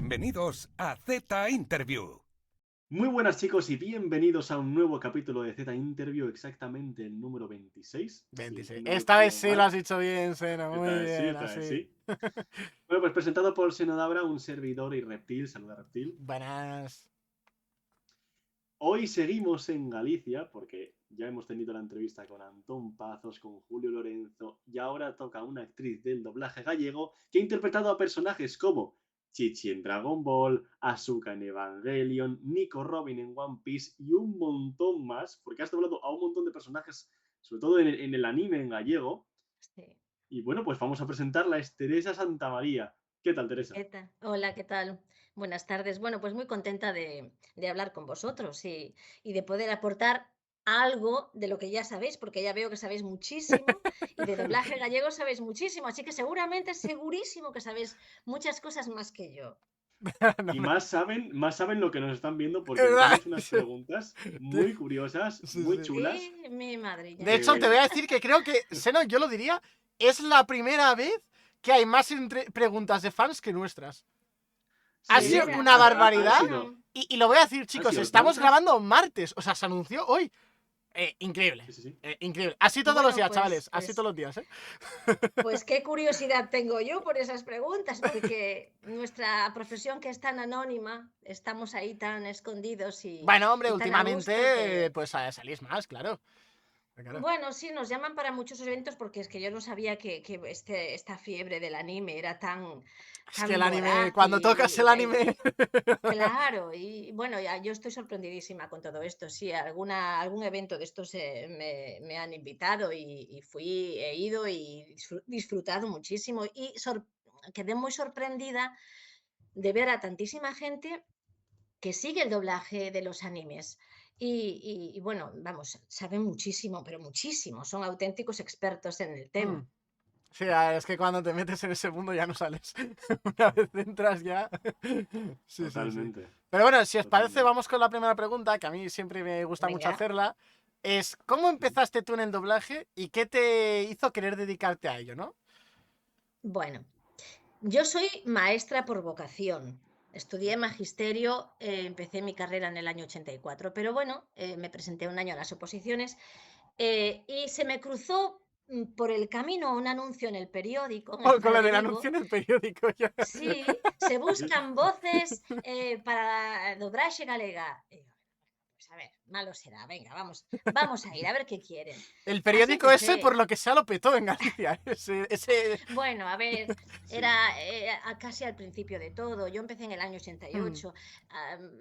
Bienvenidos a Z Interview. Muy buenas chicos y bienvenidos a un nuevo capítulo de Z Interview, exactamente el número 26. 26. Si no me Esta vez equivoco sí lo mal. has dicho bien, Seno. Muy bien, Esta vez así. sí. Bueno, pues presentado por Senodabra, un servidor y Reptil. Saluda, Reptil. Buenas. Hoy seguimos en Galicia porque ya hemos tenido la entrevista con Antón Pazos, con Julio Lorenzo y ahora toca una actriz del doblaje gallego que ha interpretado a personajes como Chichi en Dragon Ball, Asuka en Evangelion, Nico Robin en One Piece y un montón más, porque has doblado a un montón de personajes, sobre todo en el anime en gallego. Sí. Y bueno, pues vamos a presentarla, es Teresa Santamaría. ¿Qué tal, Teresa? ¿Qué tal? Hola, ¿qué tal? Buenas tardes. Bueno, pues muy contenta de hablar con vosotros y de poder aportar algo de lo que ya sabéis, porque ya veo que sabéis muchísimo y de doblaje gallego sabéis muchísimo, así que seguramente, segurísimo que sabéis muchas cosas más que yo. No, Y no. más saben lo que nos están viendo porque Es nos verdad. hemos hecho unas preguntas muy curiosas, Sí, muy sí. chulas. Sí, mi madre ya. De hecho, te Que voy a decir que creo que, Seno, yo lo diría, es la primera vez que hay más preguntas de fans que nuestras. Ha De sí, sido veras. una barbaridad. sido, Y lo voy a decir, han chicos, sido estamos tantas. grabando martes. O sea, se anunció hoy. Increíble. Sí. Increíble. Así todos los Bueno, días, chavales. Así todos los días, ¿eh? pues qué curiosidad tengo yo por esas preguntas, porque nuestra profesión que es tan anónima, estamos ahí tan escondidos Bueno, hombre, y tan a gusto últimamente, que... pues salís más, claro. Claro. Bueno, sí, nos llaman para muchos eventos porque es que yo no sabía que esta fiebre del anime era Es que el tan anime, voraz cuando tocas el anime. claro, y bueno, ya, yo estoy sorprendidísima con todo esto. Sí, algún evento de estos me han invitado y fui, he ido y disfrutado muchísimo y quedé muy sorprendida de ver a tantísima gente que sigue el doblaje de los animes. Y bueno, vamos, saben muchísimo, pero muchísimo, son auténticos expertos en el tema. Sí, es que cuando te metes en ese mundo ya no sales. Una vez entras ya. Sí. Totalmente. Pero bueno, si os parece, Totalmente. vamos con la primera pregunta, que a mí siempre me gusta mucho Venga. hacerla. Es, ¿cómo empezaste tú en el doblaje y qué te hizo querer dedicarte a ello, no? Bueno, yo soy maestra por vocación. Estudié magisterio, empecé mi carrera en el año 84, pero bueno, me presenté un año a las oposiciones y se me cruzó por el camino un anuncio en el periódico, en el Con Faro lo de del anuncio Vigo. en el periódico ya. Sí, se Sí. buscan voces para dobraxe galega. Y yo, pues a ver, malo será, venga, vamos a ir a ver qué quieren. El Así periódico ese, por empecé. lo que sea, lo petó en Galicia. Ese... Bueno, a ver, Sí. era casi al principio de todo. Yo empecé en el año 88.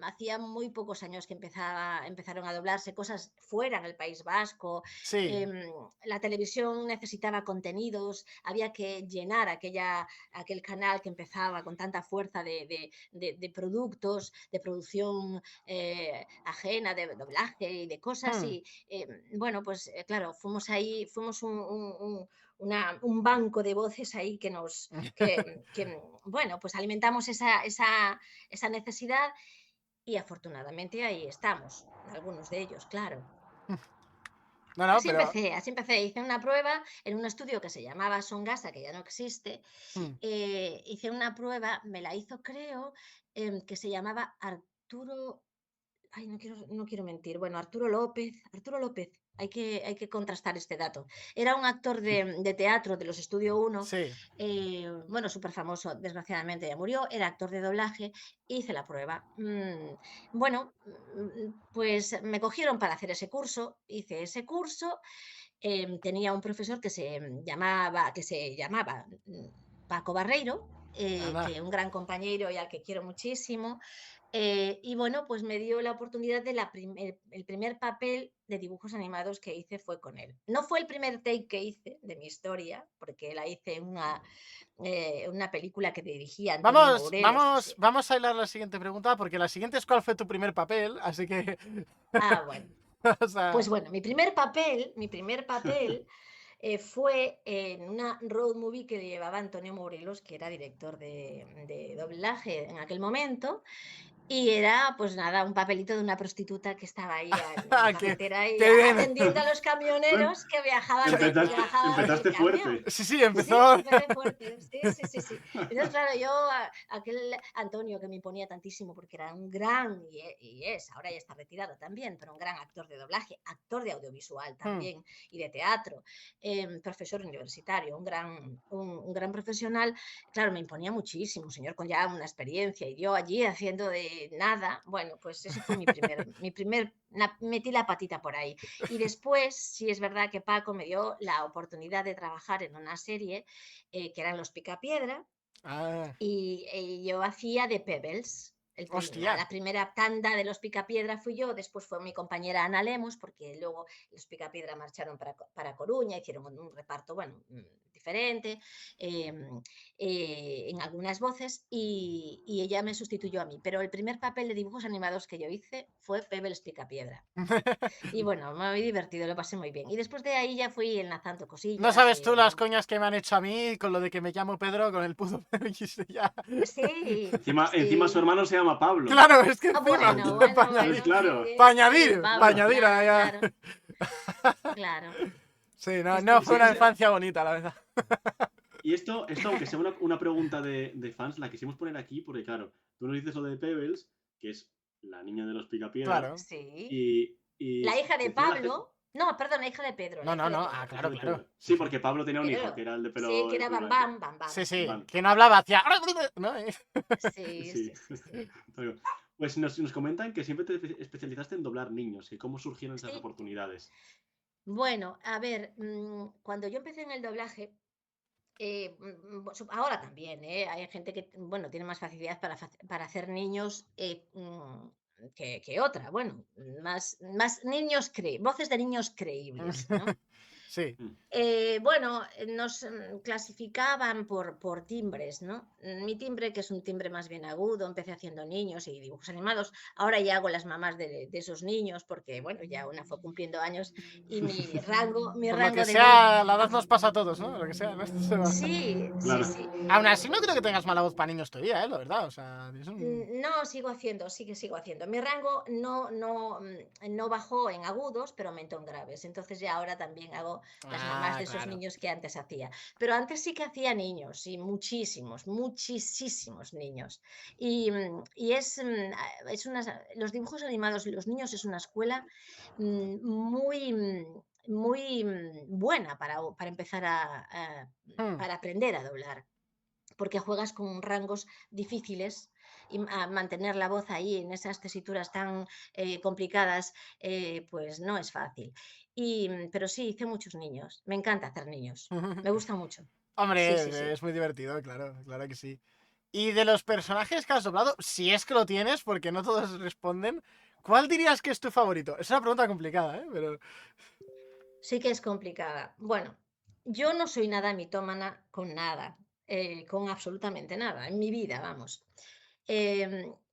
Hacía muy pocos años que empezaron a doblarse cosas fuera en el País Vasco. Sí. La televisión necesitaba contenidos, había que llenar aquel canal que empezaba con tanta fuerza de productos, de producción ajena, de doblaje y de cosas. Y bueno, pues claro, fuimos ahí, fuimos un banco de voces ahí que bueno, pues alimentamos esa necesidad y afortunadamente ahí estamos, algunos de ellos, claro. No, pero... Así empecé, hice una prueba en un estudio que se llamaba Songasa, que ya no existe, hice una prueba, me la hizo creo, que se llamaba Arturo, ay, no quiero mentir, bueno, Arturo López, hay que contrastar este dato. Era un actor de teatro de los Estudio 1, Sí. bueno, súper famoso, desgraciadamente ya murió, era actor de doblaje, hice la prueba. Bueno, pues me cogieron para hacer ese curso, hice ese curso, tenía un profesor que se llamaba Paco Barreiro, Anda. que un gran compañero y al que quiero muchísimo. Y bueno, pues me dio la oportunidad de el primer papel de dibujos animados que hice fue con él. No fue el primer take que hice de mi historia, porque la hice en una película que dirigía Antonio Mourelos. Vamos a hilar la siguiente pregunta, porque la siguiente es cuál fue tu primer papel, así que... Bueno. O sea... Pues bueno, mi primer papel fue en una road movie que llevaba Antonio Mourelos, que era director de doblaje en aquel momento. Y era, pues nada, un papelito de una prostituta que estaba ahí en la Ah, carretera y qué bien. atendiendo a los Bueno, camioneros que bajaban del empezaste camión. fuerte. Sí, sí, Sí, empezó. empecé fuerte, sí. Entonces, claro, yo, aquel Antonio que me imponía tantísimo porque era un gran, y es, ahora ya está retirado también, pero un gran actor de doblaje, actor de audiovisual también y de teatro, profesor universitario, un gran profesional, claro, me imponía muchísimo, un señor con ya una experiencia y yo allí haciendo de nada, bueno, pues ese fue metí la patita por ahí. Y después, sí es verdad que Paco me dio la oportunidad de trabajar en una serie que eran Los Picapiedra Ah, y yo hacía de Pebbles. hostia. La primera tanda de Los Picapiedra fui yo, después fue mi compañera Ana Lemos, porque luego Los Picapiedra marcharon para Coruña, hicieron un reparto, bueno, diferente, eh, en algunas voces, y ella me sustituyó a mí. Pero el primer papel de dibujos animados que yo hice fue Pebbles Picapiedra. Y bueno, me había divertido, lo pasé muy bien. Y después de ahí ya fui enlazando No cosillas. sabes tú las coñas que me han hecho a mí con lo de que me llamo Pedro con el puto Pedro y ya. Sí, Encima su sí. hermano se llama Pablo. Claro, es que Ah, encima, para Entonces, añadir, claro. sí, para Pablo, añadir, claro, ya. claro, claro. Sí, no, Esto no fue Sí, una sí. infancia bonita, la verdad. y esto, aunque sea una pregunta de fans, la quisimos poner aquí porque, claro, tú nos dices lo de Pebbles, que es la niña de los Picapiedra, Claro. Sí. y La hija de encima la gente... Pablo. No, perdón, la hija de Pedro, la No, no, hija de no. Ah, Pedro. Hija claro, de claro. Pedro. Sí, Sí, sí. porque Pablo tenía un hijo, Pero, que era el de sí, que de era pelo Bam blanco. Bam, Bam Sí, Bam. sí. Van. Que no hablaba, hacía. ¿No? Sí, Sí. sí. Pues nos comentan que siempre te especializaste en doblar niños y cómo surgieron esas Sí. oportunidades. Bueno, a ver, cuando yo empecé en el doblaje, ahora también, hay gente que, bueno, tiene más facilidad para hacer niños que otra. Bueno, más niños, voces de niños creíbles, ¿no? Sí. Mm. Bueno, nos clasificaban por timbres, ¿no? Mi timbre, que es un timbre más bien agudo, empecé haciendo niños y dibujos animados. Ahora ya hago las mamás de esos niños porque, bueno, ya una fue cumpliendo años y mi Por lo que rango de voz. sea, la edad nos pasa a todos, ¿no? Lo que sea, ¿no? Se va. Sí, sí, Claro. sí. Aún así, no creo que tengas mala voz para niños todavía, ¿eh? La verdad, o sea, es un... No, sigo haciendo. Mi rango no bajó en agudos, pero aumentó en graves. Entonces ya ahora también hago las mamás Ah, de esos claro. niños que antes hacía. Pero antes sí que hacía niños, y muchísimos niños. Los dibujos animados y los niños es una escuela muy buena para empezar Hmm. para aprender a doblar, porque juegas con rangos difíciles y a mantener la voz ahí en esas tesituras tan complicadas, pues no es fácil. Pero sí, hice muchos niños. Me encanta hacer niños. Me gusta mucho. Sí, sí, Hombre, sí. es muy divertido, claro, claro que sí. Y de los personajes que has doblado, si es que lo tienes, porque no todos responden, ¿cuál dirías que es tu favorito? Es una pregunta complicada, ¿eh? Pero... Sí que es complicada. Bueno, yo no soy nada mitómana con nada, con absolutamente nada, en mi vida, vamos.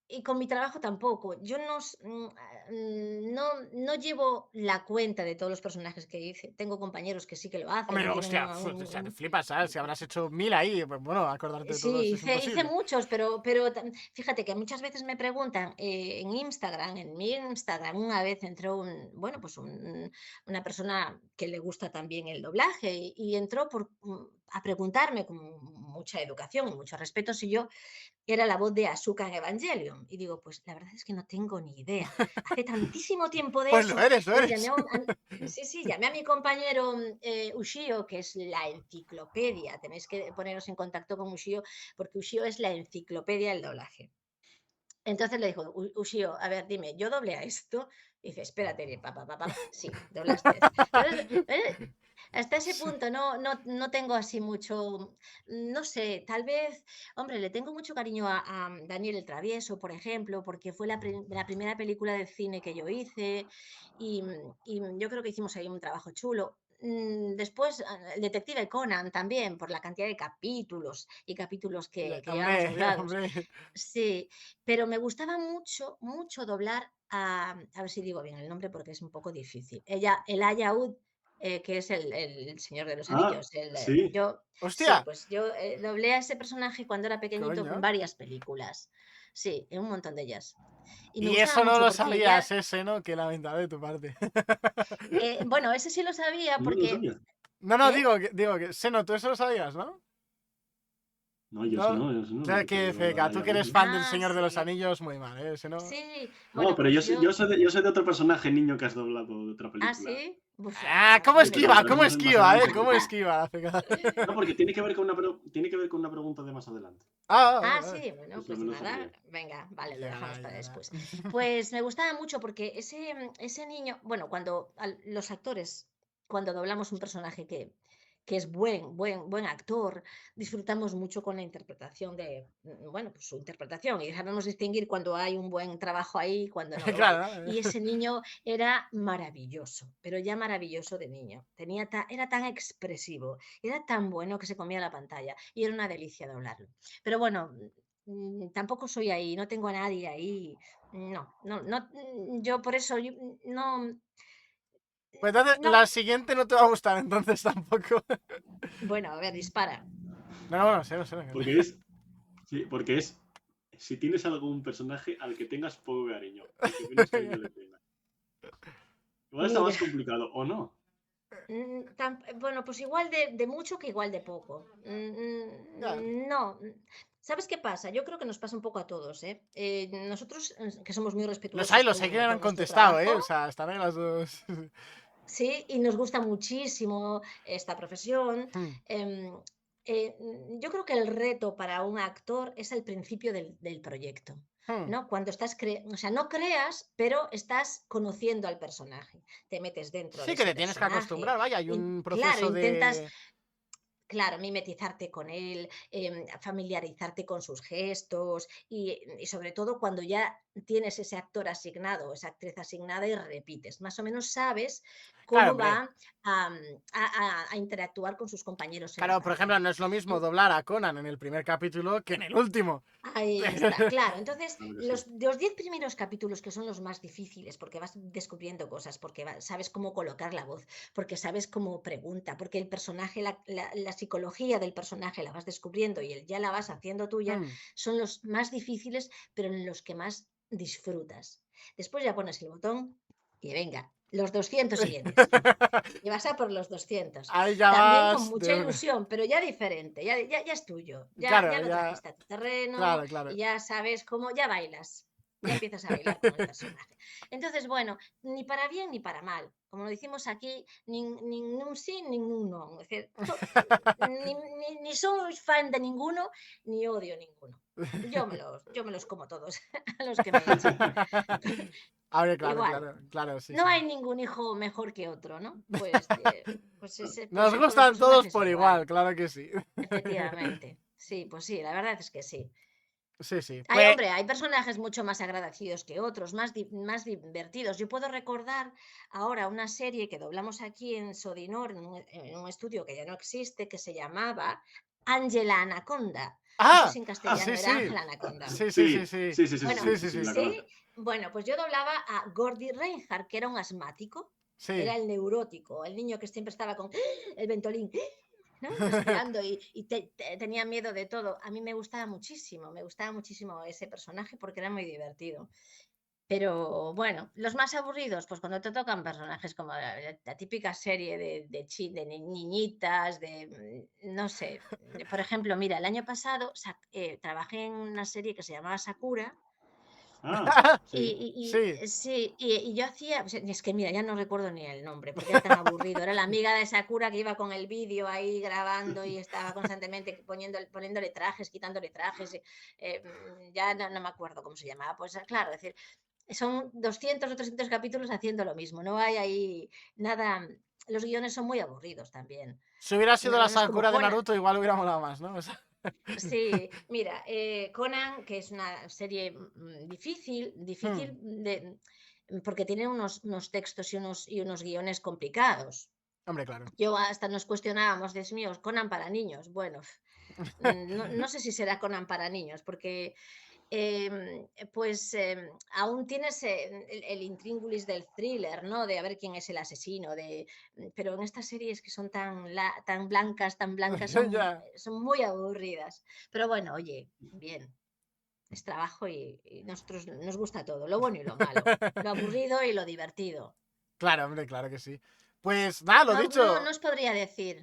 Y con mi trabajo tampoco. Yo no llevo la cuenta de todos los personajes que hice. Tengo compañeros que sí que lo hacen Hombre, y tienen hostia, o sea, te flipas, ¿sabes? Si habrás hecho 1000 ahí, pues bueno, acordarte de todos Sí, es hice imposible. muchos, pero fíjate que muchas veces me preguntan en mi Instagram una vez entró una persona que le gusta también el doblaje y entró a preguntarme con mucha educación y mucho respeto si yo era la voz de Asuka en Evangelion. Y digo, pues la verdad es que no tengo ni idea. Hace tantísimo tiempo de Pues lo eso. eres, lo Entonces eres. llamé a mi compañero Ushio, que es la enciclopedia. Tenéis que poneros en contacto con Ushio, porque Ushio es la enciclopedia del doblaje. Entonces le dijo, Ushio, a ver, dime, ¿yo doblé a esto? Y dice, espérate, papá, sí, doblaste. Entonces, hasta ese Sí. punto no tengo así mucho, no sé, tal vez, hombre, le tengo mucho cariño a Daniel el Travieso, por ejemplo, porque fue la primera película de cine que yo hice y yo creo que hicimos ahí un trabajo chulo. Después, el detective Conan también, por la cantidad de capítulos y capítulos que llevamos Hombre, doblados. hombre. Sí, pero me gustaba mucho doblar a ver si digo bien el nombre porque es un poco difícil. El Ayaud que es el Señor de los Ah, Anillos. sí. Sí, ¡Hostia! pues yo doblé a ese personaje cuando era pequeñito Coño. en varias películas. Sí, en un montón de ellas. Y me Y gustaba eso no mucho lo porque ya, sabías, ese, ¿no? Qué lamentable de tu parte. bueno, ese sí lo sabía No lo porque, sabía. No, ¿eh? digo que, Seno, tú eso lo sabías, ¿no? No, yo eso No, no, yo eso no. claro Porque que Feca, tú vaya que eres voces. fan del Ah, Señor de los sí, Anillos, muy mal, ¿eh? Ese no. sí. No, Bueno, pero pues yo sé de otro personaje niño que has doblado de otra ah, película. sí. Uf, Ah, ¿cómo Sí, porque esquiva? ¿Cómo entraremos en más esquiva, adelante. ¿Cómo esquiva la Feca? No, porque tiene que ver con tiene que ver con una pregunta de más adelante. Ah, Ah, vale. sí, bueno, Eso pues me lo sé nada, creer. venga, vale, lo dejamos Llegará, para llegará. después. Pues me gustaba mucho porque ese niño, bueno, cuando los actores, cuando doblamos un personaje que es buen actor, disfrutamos mucho con la interpretación bueno, pues su interpretación y sabemos distinguir cuando hay un buen trabajo ahí y cuando no lo hay. Claro, Y ese niño era maravilloso, pero ya maravilloso de niño. Era tan expresivo, era tan bueno que se comía la pantalla y era una delicia doblarlo. Pero bueno, tampoco soy ahí, no tengo a nadie ahí. No, no, no, yo por eso no, Pues entonces, no. la siguiente no te va a gustar, entonces tampoco. Bueno, a ver, dispara. No, bueno, sé, no sé. Porque es, sí, porque es, si tienes algún personaje al que tengas poco cariño, al que menos cariño le tengas. Igual está Mira, más complicado, ¿o no? bueno, pues igual de mucho que igual de poco. Ya. No. ¿Sabes qué pasa? Yo creo que nos pasa un poco a todos, ¿eh? Nosotros, que somos muy respetuosos Los hay que no han con nuestro contestado, ¿eh? O trabajo, sea, están ahí las dos. sí, y nos gusta muchísimo esta profesión. Hmm, em, yo creo que el reto para un actor es el principio del proyecto, hmm. ¿no? Cuando o sea, no creas, pero estás conociendo al personaje, te metes dentro de Sí, que ese te tienes que personaje, acostumbrar, vaya, hay un claro, proceso intentas. de. Claro, mimetizarte con él, familiarizarte con sus gestos y sobre todo cuando ya tienes ese actor asignado, esa actriz asignada y repites, más o menos sabes Claro, cómo hombre. va a interactuar con sus compañeros en la Claro, por ejemplo, pantalla. no es lo mismo En- doblar a Conan en el primer capítulo que en el último. Ahí está, claro. Entonces, Claro que sí. los 10 primeros capítulos que son los más difíciles, porque vas descubriendo cosas, porque sabes cómo colocar la voz, porque sabes cómo pregunta, porque el personaje, la psicología del personaje la vas descubriendo y ya la vas haciendo tuya, Hmm. son los más difíciles, pero en los que más disfrutas. Después ya pones el botón y venga, los 200 siguientes. Y vas a por los 200. Ahí ya También con vas mucha de una. ilusión, pero ya diferente, ya es tuyo, ya Claro, lo ya. trajiste a tu terreno Claro, claro. y ya sabes cómo, ya bailas, ya empiezas a bailar con el personaje. Entonces, bueno, ni para bien ni para mal. Como lo decimos aquí, ni un sí ni un no. Es decir, ni soy fan de ninguno, ni odio ninguno. Yo me los como todos, a los que me echen. A ver, claro, Igual, claro, claro, sí, no sí. hay ningún hijo mejor que otro, ¿no? Nos Todos los gustan todos personajes por igual, igual, claro que sí. efectivamente. Sí, pues sí, la verdad es que sí. Sí, sí. Hay, Pues. hombre, hay personajes mucho más agradecidos que otros, más divertidos. Yo puedo recordar ahora una serie que doblamos aquí en Sodinor, en un estudio que ya no existe, que se llamaba Ángela Anaconda. No sé ¡Ah! si en ¡Ah, castellano sí, era sí! Ángela Anaconda. Sí, sí, sí, Sí, sí. sí, sí, sí, sí, Bueno, sí, Sí, sí, sí, sí, sí, la sí. sí, conozco. bueno, pues yo doblaba a Gordy Reinhardt, que era un asmático, Sí. era el neurótico, el niño que siempre estaba con el ventolín, ¿no? Respirando y tenía miedo de todo. A mí me gustaba muchísimo ese personaje porque era muy divertido. Pero bueno, los más aburridos, pues cuando te tocan personajes como la típica serie de niñitas, no sé. Por ejemplo, mira, el año pasado trabajé en una serie que se llamaba Sakura. Ah, sí. Sí. Sí, y yo hacía, o sea, es que mira, ya no recuerdo ni el nombre, porque era tan aburrido. Era la amiga de Sakura que iba con el vídeo ahí grabando y estaba constantemente poniéndole trajes, quitándole trajes. Ya no me acuerdo cómo se llamaba. Pues claro, es decir, son 200 o 300 capítulos haciendo lo mismo. No hay ahí nada. Los guiones son muy aburridos también. Si hubiera sido No, la no es como Sakura de Conan. Naruto, igual hubiera molado más, ¿no? O sea, Sí, mira, Conan, que es una serie hmm. difícil porque tiene unos textos y unos guiones complicados. Hombre, claro. Yo hasta nos cuestionábamos, Dios mío, Conan para niños. Bueno, no sé si será Conan para niños, porque pues aún tienes el intríngulis del thriller, ¿no? De a ver quién es el asesino, pero en estas series que son tan blancas, Ya. son muy aburridas. Pero bueno, oye, bien, es trabajo y nosotros nos gusta todo, lo bueno y lo malo, lo aburrido y lo divertido. Claro, hombre, claro que sí. Pues nada, lo No dicho. no os podría decir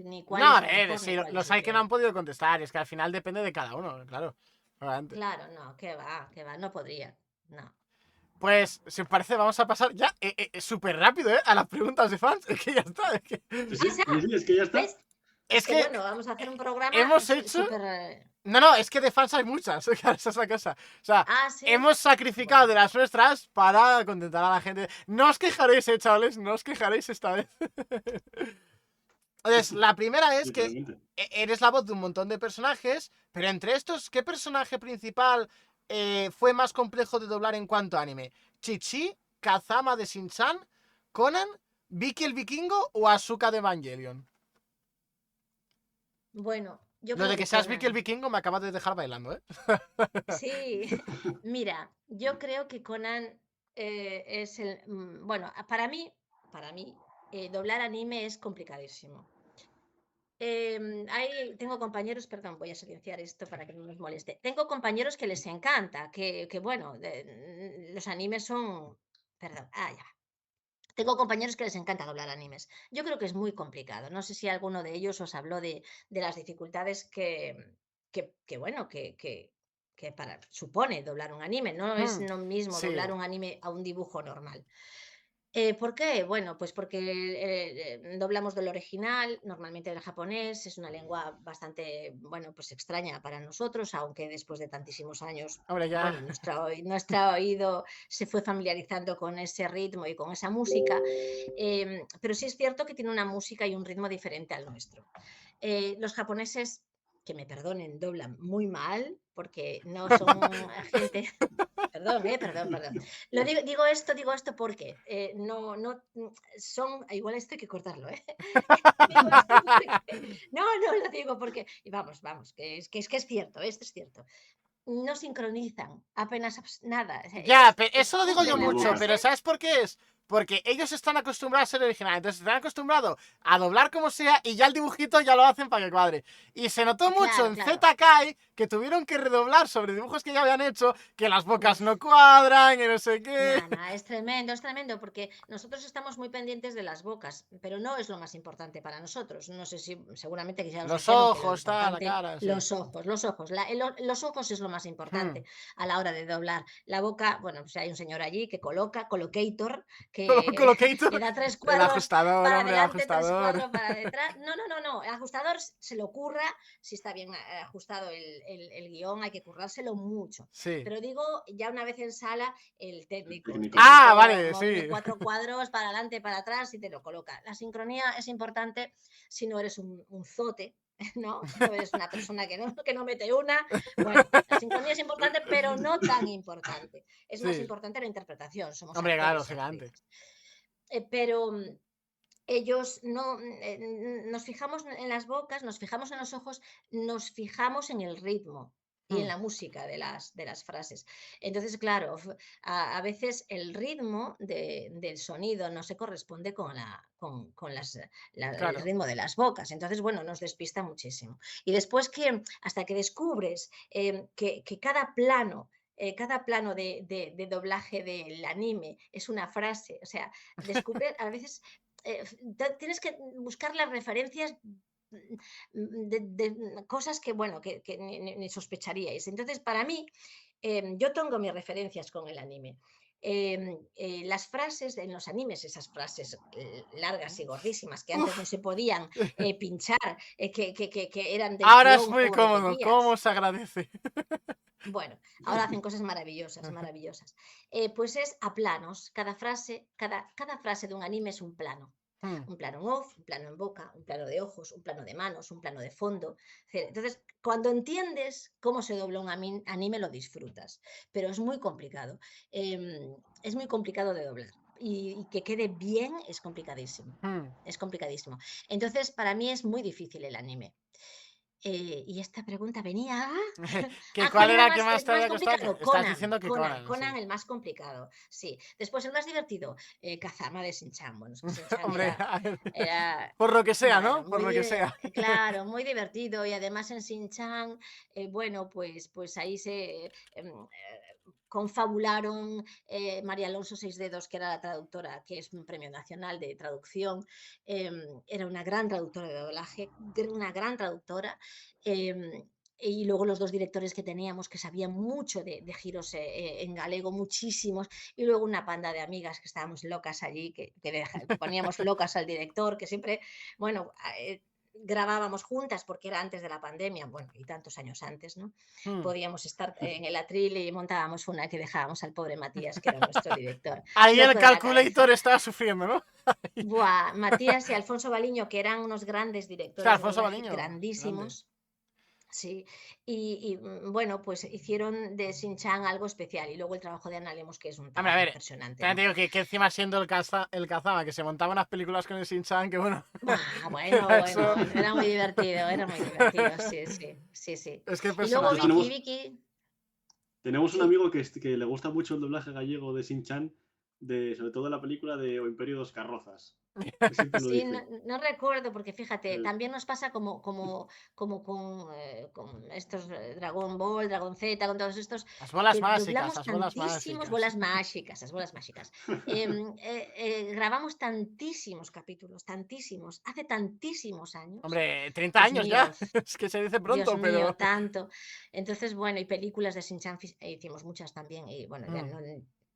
ni cuál No, es a el ver, mejor ni sí, cuál es los el hay que no peor. han podido contestar. Y es que al final depende de cada uno, claro. Obviamente. Claro, no, qué va, no podría, no. Pues, si os parece, vamos a pasar ya súper rápido, a las preguntas de fans. Es que ya está. Sí, Sí, sí, sí, sí, es que ya está. ¿ves? Es Es que que bueno, vamos a hacer un programa hemos hecho. súper... No, es que de fans hay muchas. Esa es la cosa. O sea, sí. hemos sacrificado Bueno, de las nuestras para contentar a la gente. No os quejaréis, chavales. No os quejaréis esta vez. Entonces, la primera es que Literalmente. eres la voz de un montón de personajes, pero entre estos, ¿qué personaje principal fue más complejo de doblar en cuanto a anime? ¿Chichi, Kazama de Shin-Chan, Conan, Vicky el Vikingo o Asuka de Evangelion? bueno, yo Lo creo de que que seas Vicky el Conan. Vikingo me acabas de dejar bailando, ¿eh? Sí, mira, yo creo que Conan es bueno, para mí, doblar anime es complicadísimo. Tengo compañeros, perdón, voy a silenciar esto para que no nos moleste. Tengo compañeros que les encanta, que bueno, los animes son, perdón, ya. Tengo compañeros que les encanta doblar animes. Yo creo que es muy complicado. No sé si alguno de ellos os habló de las dificultades bueno, que supone doblar un anime. No es lo mismo Sí. doblar un anime a un dibujo normal. ¿Por qué? Bueno, pues porque doblamos del original, normalmente del japonés, es una lengua bastante, bueno, pues extraña para nosotros, aunque después de tantísimos años, Hombre, ya. bueno, nuestro oído se fue familiarizando con ese ritmo y con esa música, pero sí es cierto que tiene una música y un ritmo diferente al nuestro. Los japoneses, que me perdonen, doblan muy mal, porque no son gente... Perdón, perdón. Digo esto porque son, igual esto hay que cortarlo, Digo esto porque, no, lo digo porque, y vamos, que es cierto, esto es cierto. No sincronizan apenas nada. O sea, Ya, ellos eso lo digo yo cumplen la mucho, pero frase. ¿sabes por qué es? Porque ellos están acostumbrados a ser original, entonces están acostumbrados a doblar como sea y ya el dibujito ya lo hacen para que cuadre. Y se notó mucho Claro, en claro. ZKai que tuvieron que redoblar sobre dibujos que ya habían hecho, que las bocas no Uf. cuadran y no sé qué. Nada, es tremendo, porque nosotros estamos muy pendientes de las bocas, pero no es lo más importante para nosotros. No sé si, seguramente que ya os Los dijeron que lo ojos, tal, la importante, cara, sí. los ojos, los ojos es lo más importante Hmm. a la hora de doblar. La boca, bueno, pues hay un señor allí que collocator, que Colocator, le da tres el cuadros ajustador, para hombre, el adelante, tres ajustador. cuadros para detrás. No, el ajustador se lo curra, si está bien ajustado el guión, hay que currárselo mucho. Sí. Pero digo, ya una vez en sala, el técnico. El Técnico. Ah, técnico vale, mueve sí. 4 cuadros para adelante, para atrás y te lo coloca. La sincronía es importante si no eres un zote, ¿no? Si no eres una persona que no mete una. Bueno, la sincronía es importante, pero no tan importante. Es más Sí. importante la interpretación. Somos Hombre, claro, actores y gigante. actrices. Pero ellos no nos fijamos en las bocas, nos fijamos en los ojos, nos fijamos en el ritmo y en Hmm. la música de las frases. Entonces, claro, a veces el ritmo del sonido no se corresponde con el Claro. ritmo de las bocas. Entonces, bueno, nos despista muchísimo. Y después hasta que descubres que cada plano de doblaje del anime es una frase, o sea, descubrir a veces tienes que buscar las referencias de cosas que, bueno, que ni sospecharíais. Entonces, para mí, yo tengo mis referencias con el anime. Las frases en los animes, esas frases largas y gordísimas que antes no Uf. se podían pinchar, que eran del Ahora es tirón muy como cómodo. ¿Cómo repetías. se agradece? Bueno, ahora hacen cosas maravillosas, maravillosas. Pues es a planos. Cada frase de un anime es un plano. Hmm. Un plano en off, un plano en boca, un plano de ojos, un plano de manos, un plano de fondo. Entonces, cuando entiendes cómo se dobla un anime, lo disfrutas. Pero es muy complicado. Es muy complicado de doblar. Y que quede bien es complicadísimo. Hmm. Es complicadísimo. Entonces, para mí es muy difícil el anime. Y esta pregunta venía ¿Cuál ¿cuál era era que más el te había costado? complicado? Estás Conan, diciendo que Conan, Conan, Conan sí. el más complicado, sí. Después el más divertido, Kazama de Shin-chan. Bueno, es que Shin-chan Hombre, a ver, era, por lo que sea, bueno, ¿no? Por lo que sea. claro, muy divertido. Y además en Shin-chan, bueno, pues ahí se confabularon María Alonso Seisdedos, que era la traductora, que es un premio nacional de traducción. Era una gran traductora de doblaje, una gran traductora. Y luego los dos directores que teníamos, que sabían mucho de giros en galego, muchísimos, y luego una panda de amigas que estábamos locas allí, que poníamos locas al director, que siempre, bueno, grabábamos juntas porque era antes de la pandemia, bueno, y tantos años antes, ¿no? Podíamos estar en el atril y montábamos una que dejábamos al pobre Matías, que era nuestro director. Ahí el Loco de la calculator cabeza. estaba sufriendo, ¿no? Buah, Matías y Alfonso Baliño, que eran unos grandes Hostia, directores de Alfonso doblaje, Baliño, grande. grandísimos. Sí, bueno, pues hicieron de Shin-chan algo especial. Y luego el trabajo de Ana Lemos, que es un Hombre, a trabajo ver, impresionante, también ¿no? te digo que encima siendo el Kazama, que se montaba unas películas con el Shin-chan, que bueno. Bueno, Eso. era muy divertido, sí, sí, sí, sí. Es que el Y luego personaje. Nosotros Vicky, tenemos un sí, amigo que le gusta mucho el doblaje gallego de Shin-chan, sobre todo la película de O Imperio dos Carrozas. Que siempre lo sí, no, dice. no recuerdo, porque fíjate, El- también nos pasa como con estos Dragon Ball, Dragon Z, con todos estos, Las bolas que mágicas, doblamos las bolas tantísimos, mágicas. las bolas mágicas. Grabamos tantísimos capítulos, tantísimos, hace tantísimos años. Hombre, 30 Dios años ya. mío, Es que se dice Dios pronto, mío, pero. tanto. Entonces, bueno, y películas de Shin-chan hicimos muchas también, y bueno, ya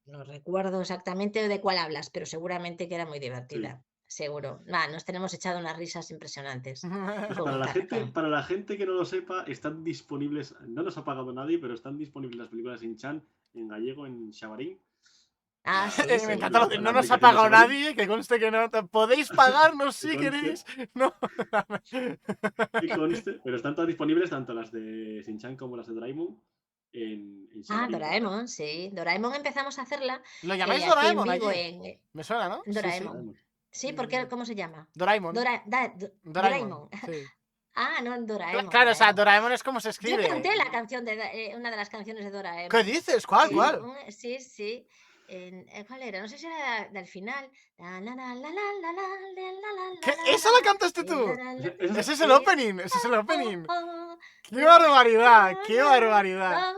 no recuerdo exactamente de cuál hablas, pero seguramente que era muy Sí. divertida, seguro. Nos tenemos echado unas risas impresionantes Pues con Caracán. para la gente que no lo sepa, están disponibles, no nos ha pagado nadie, pero están disponibles las películas de Shin-chan en gallego en Xamarín. Sí, Me sí. encanta lo de En no la nos ha aplicación de pagado Xamarín, nadie, que conste que no. Podéis pagarnos que si conste, queréis. No. que conste, pero están todas disponibles, tanto las de Shin-chan como las de Doraemon, en Xamarín Portal. Doraemon, sí. Doraemon empezamos a hacerla ¿Lo llamáis aquí en Doraemon vivo allí? en Me suena, ¿no? Sí, sí. Doraemon. Doraemon. Sí, porque ¿cómo se llama? Doraemon. Doraemon, Doraemon. sí. No, Doraemon, Claro, o sea, Doraemon. Doraemon es como se Yo escribe. canté la canción una de las canciones de ¿Qué Doraemon. dices? ¿Cuál? Sí, ¿Cuál? Sí, sí. ¿Cuál era? No sé si era del final. La, la, la, la, la, la, la, la, la, ¿Qué? la, ¿Esa la, la cantaste tú? Ese es el sí. opening, ese es el opening. Oh, ¡Qué barbaridad! ¡Qué barbaridad!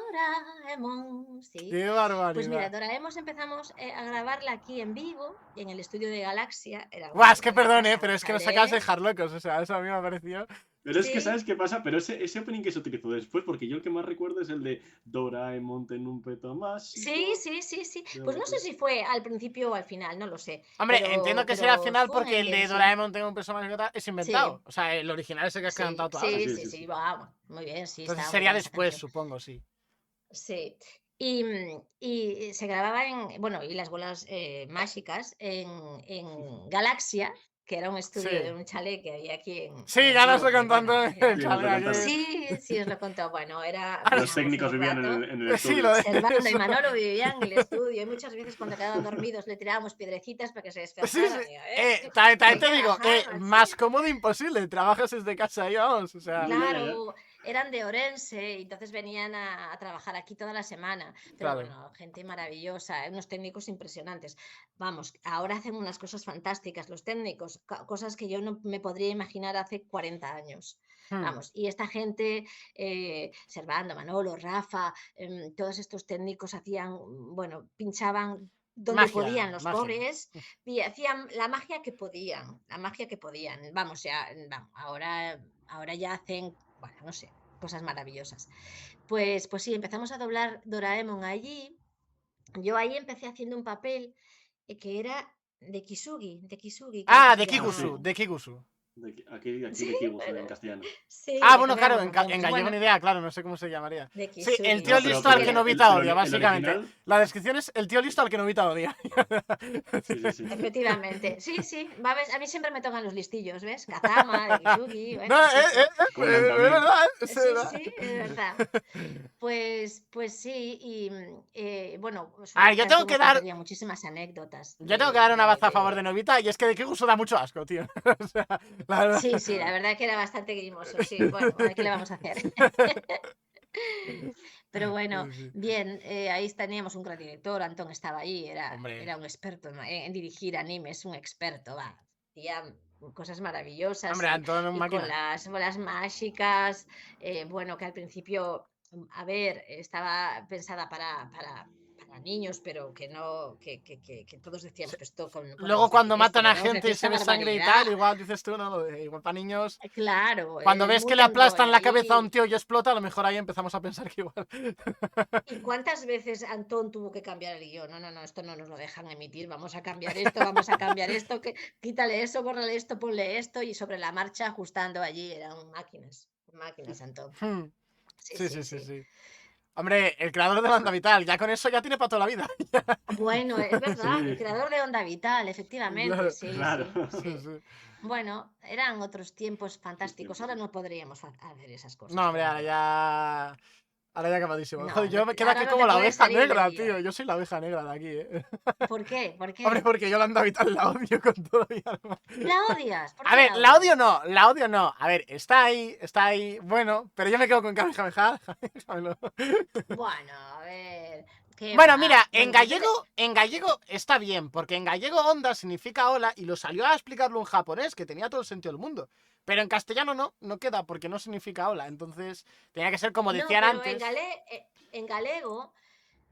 Doraemon, sí. ¡Qué Pues mira, barbaridad! Doraemon empezamos a grabarla aquí en vivo, en el estudio de Galaxia. Era Buah, es que una perdón, cosa pero es que nos brutal, acabas de dejar locos, o sea, eso a mí me ha parecido. pero es que, Sí, ¿sabes qué pasa? Pero ese opening que se utilizó después, porque yo el que más recuerdo es el de Doraemon ten un peto mágico. sí. Pues no sé si fue al principio o al final, no lo sé. Hombre, entiendo que será al final fue un porque el de ending, sí. Doraemon tengo un personaje que es inventado. Sí, O sea, el original es el que has cantado tú ahora. sí, vamos, muy bien, sí, Entonces estaba muy sería bien esa después, canción. supongo, sí. Sí. Y se grababa y las bolas mágicas en Galaxia, que era un estudio Sí. de un chalet que había aquí Sí, ya nos Vigo, lo que, contando bueno, en Sí, nos lo contaron. sí, os lo contó. Bueno, Los pasábamos técnicos un vivían rato. en el Sí, estudio. lo de Servando y eso. Manolo vivían en el estudio y muchas veces cuando quedaban dormidos le tirábamos piedrecitas para que se Sí, despertaran. sí. Y yo, También te venga, digo, ajá, más sí. cómodo imposible. Trabajas desde casa y vamos, o sea. Ya. Claro, eran de Orense y entonces venían a trabajar aquí toda la semana. Pero Claro. bueno, gente maravillosa, unos técnicos impresionantes. Vamos, ahora hacen unas cosas fantásticas los técnicos, cosas que yo no me podría imaginar hace 40 años. Vamos, y esta gente, Servando, Manolo, Rafa, todos estos técnicos hacían, bueno, pinchaban donde Magia, podían los magia. pobres y hacían la magia que podían, Vamos, ya, ahora ya hacen, bueno, no sé, cosas maravillosas. Pues sí, empezamos a doblar Doraemon allí. Yo ahí empecé haciendo un papel que era de Kisugi, creo que De se Kigusu, llamaba. de Kigusu. Aquí Sí, de Kigus en bueno, castellano. sí, Bueno, claro, en cambiamos. gallego Bueno, ni idea, claro, no sé cómo se llamaría. de Sí, el Kisugi, tío No, listo al que pero Novita odia, el básicamente. original, La descripción es el tío listo al que Novita odia. Sí, sí, sí. Efectivamente. Sí, sí. A mí siempre me tocan los listillos, ¿ves? Kazama, de Kisugi, No, bueno, sí, sí. Conan es también. verdad, es Sí, verdad. sí, es verdad. Pues sí, y bueno, A ver, supongo que Antón os contaría muchísimas anécdotas yo tengo que dar una baza a favor de de- Novita y es que de Kikusu da mucho asco, tío. O sea, la verdad. Sí, sí, la verdad que era bastante grimoso, sí. Bueno, ¿qué le vamos a hacer? Pero bueno, Sí. bien, ahí teníamos un gran director, Antón estaba ahí, Hombre. era un experto en dirigir animes, un experto, va. Hacía cosas maravillosas Hombre, Antón es y con máquina. las bolas mágicas, bueno, que al principio, a ver, estaba pensada para niños, pero que no, que todos decíamos, pues esto con Luego los cuando 16 matan a podemos gente decir y se esta ve sangre y tal, barbaridad. igual dices tú, ¿no? Igual para niños. Claro, Cuando el ves que le Mutant Boy aplastan la cabeza a un ahí. tío y explota, a lo mejor ahí empezamos a pensar que igual. ¿Y cuántas veces Antón tuvo que cambiar el guión? No, esto no nos lo dejan emitir, vamos a cambiar esto, vamos a cambiar esto, quítale eso, bórrale esto, ponle esto, y sobre la marcha ajustando allí, eran máquinas Antón. Hmm. Sí, Sí, sí, sí, sí, sí. sí. Hombre, el creador de Banda Vital, ya con eso ya tiene para toda la vida. Bueno, es verdad, el Sí, creador de Onda Vital, efectivamente, Claro. sí, claro. sí, Sí, sí. sí. Bueno, eran otros tiempos Sus fantásticos, tiempos, ahora sí. no podríamos hacer esas cosas, No, hombre, pero ahora qué va. ya. Ahora ya acabadísimo. Joder, No, yo me quedo ahora aquí no como te la puedes oveja salir del negra, guión. tío. Yo soy la oveja negra de aquí, ¿Por qué? ¿Por Hombre, qué? porque yo la Banda Vital la odio con todo mi alma. ¿La odias? ¿Por A qué ver, la la odio odias? no, la odio no. A ver, está ahí, bueno, pero yo me quedo con Kamehameha. Bueno, a ver, ¿qué Bueno, mira, va? Bueno, pues yo te... en gallego está bien, porque en gallego onda significa hola y lo salió a explicarlo un japonés que tenía todo el sentido del mundo. Pero en castellano no queda porque no significa hola. Entonces tenía que ser como No, decían pero antes. en galego,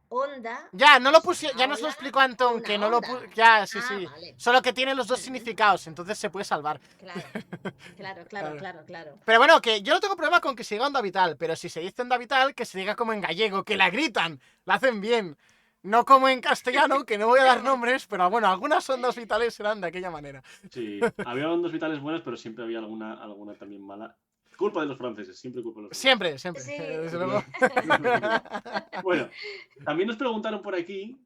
onda, Ya, no lo es puse, una ya nos lo ola explicó o Antón, que una no lo onda. puse. Ya, sí, Ah, sí. vale. Solo que tiene los dos Ujú. significados, entonces se puede salvar. Claro, claro, claro, Claro. claro, claro. Pero bueno, que yo no tengo problema con que se diga onda vital, pero si se dice onda vital, que se diga como en gallego, que la gritan, la hacen bien. No como en castellano, que no voy a dar nombres, pero bueno, algunas ondas vitales serán de aquella manera. Sí, había ondas vitales buenas, pero siempre había alguna también mala. Culpa de los franceses, siempre culpa de los franceses. Siempre, siempre, Sí. desde Siempre luego. siempre culpa. Bueno, también nos preguntaron por aquí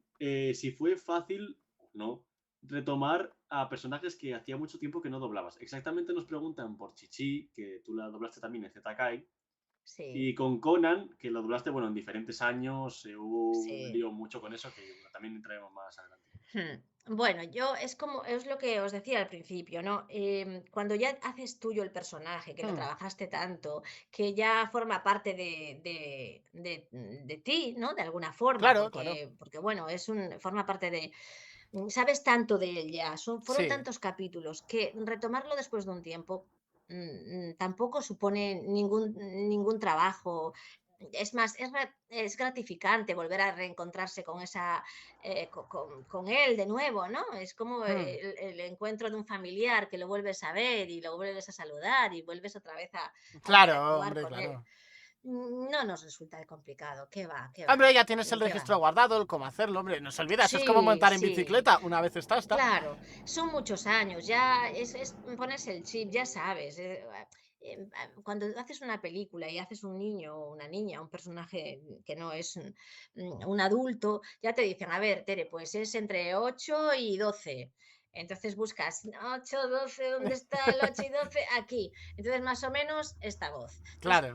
si fue fácil o no retomar a personajes que hacía mucho tiempo que no doblabas. Exactamente nos preguntan por Chichi, que tú la doblaste también en Zetakai, Sí, y con Conan, que lo doblaste, bueno, en diferentes años, hubo un sí. lío mucho con eso, que bueno, también entraremos más adelante. Bueno, es lo que os decía al principio, ¿no? Cuando ya haces tuyo el personaje, que lo Hmm, trabajaste tanto, que ya forma parte de ti, ¿no? De alguna forma, claro, claro. porque bueno, forma parte sabes tanto de él ya, fueron Sí, tantos capítulos que retomarlo después de un tiempo tampoco supone ningún trabajo. Es más, es gratificante volver a reencontrarse con él de nuevo, ¿no? Es como hmm, el encuentro de un familiar que lo vuelves a ver y lo vuelves a saludar y vuelves otra vez a claro, interactuar hombre, con él. claro. No nos resulta complicado, ¿qué va? ¿Qué va? Hombre, ya tienes el ¿Qué va? registro guardado, el cómo hacerlo, hombre, no se olvida, eso es como Sí, montar en sí, bicicleta, una vez está. claro, son muchos años, ya es ponerse el chip, ya sabes. Cuando haces una película y haces un niño o una niña, un personaje que no es un adulto, ya te dicen, a ver, Tere, pues es entre 8 y 12. Entonces buscas 8, 12, ¿dónde está el 8 y 12? Aquí. Entonces, más o menos, esta voz. Entonces, Claro,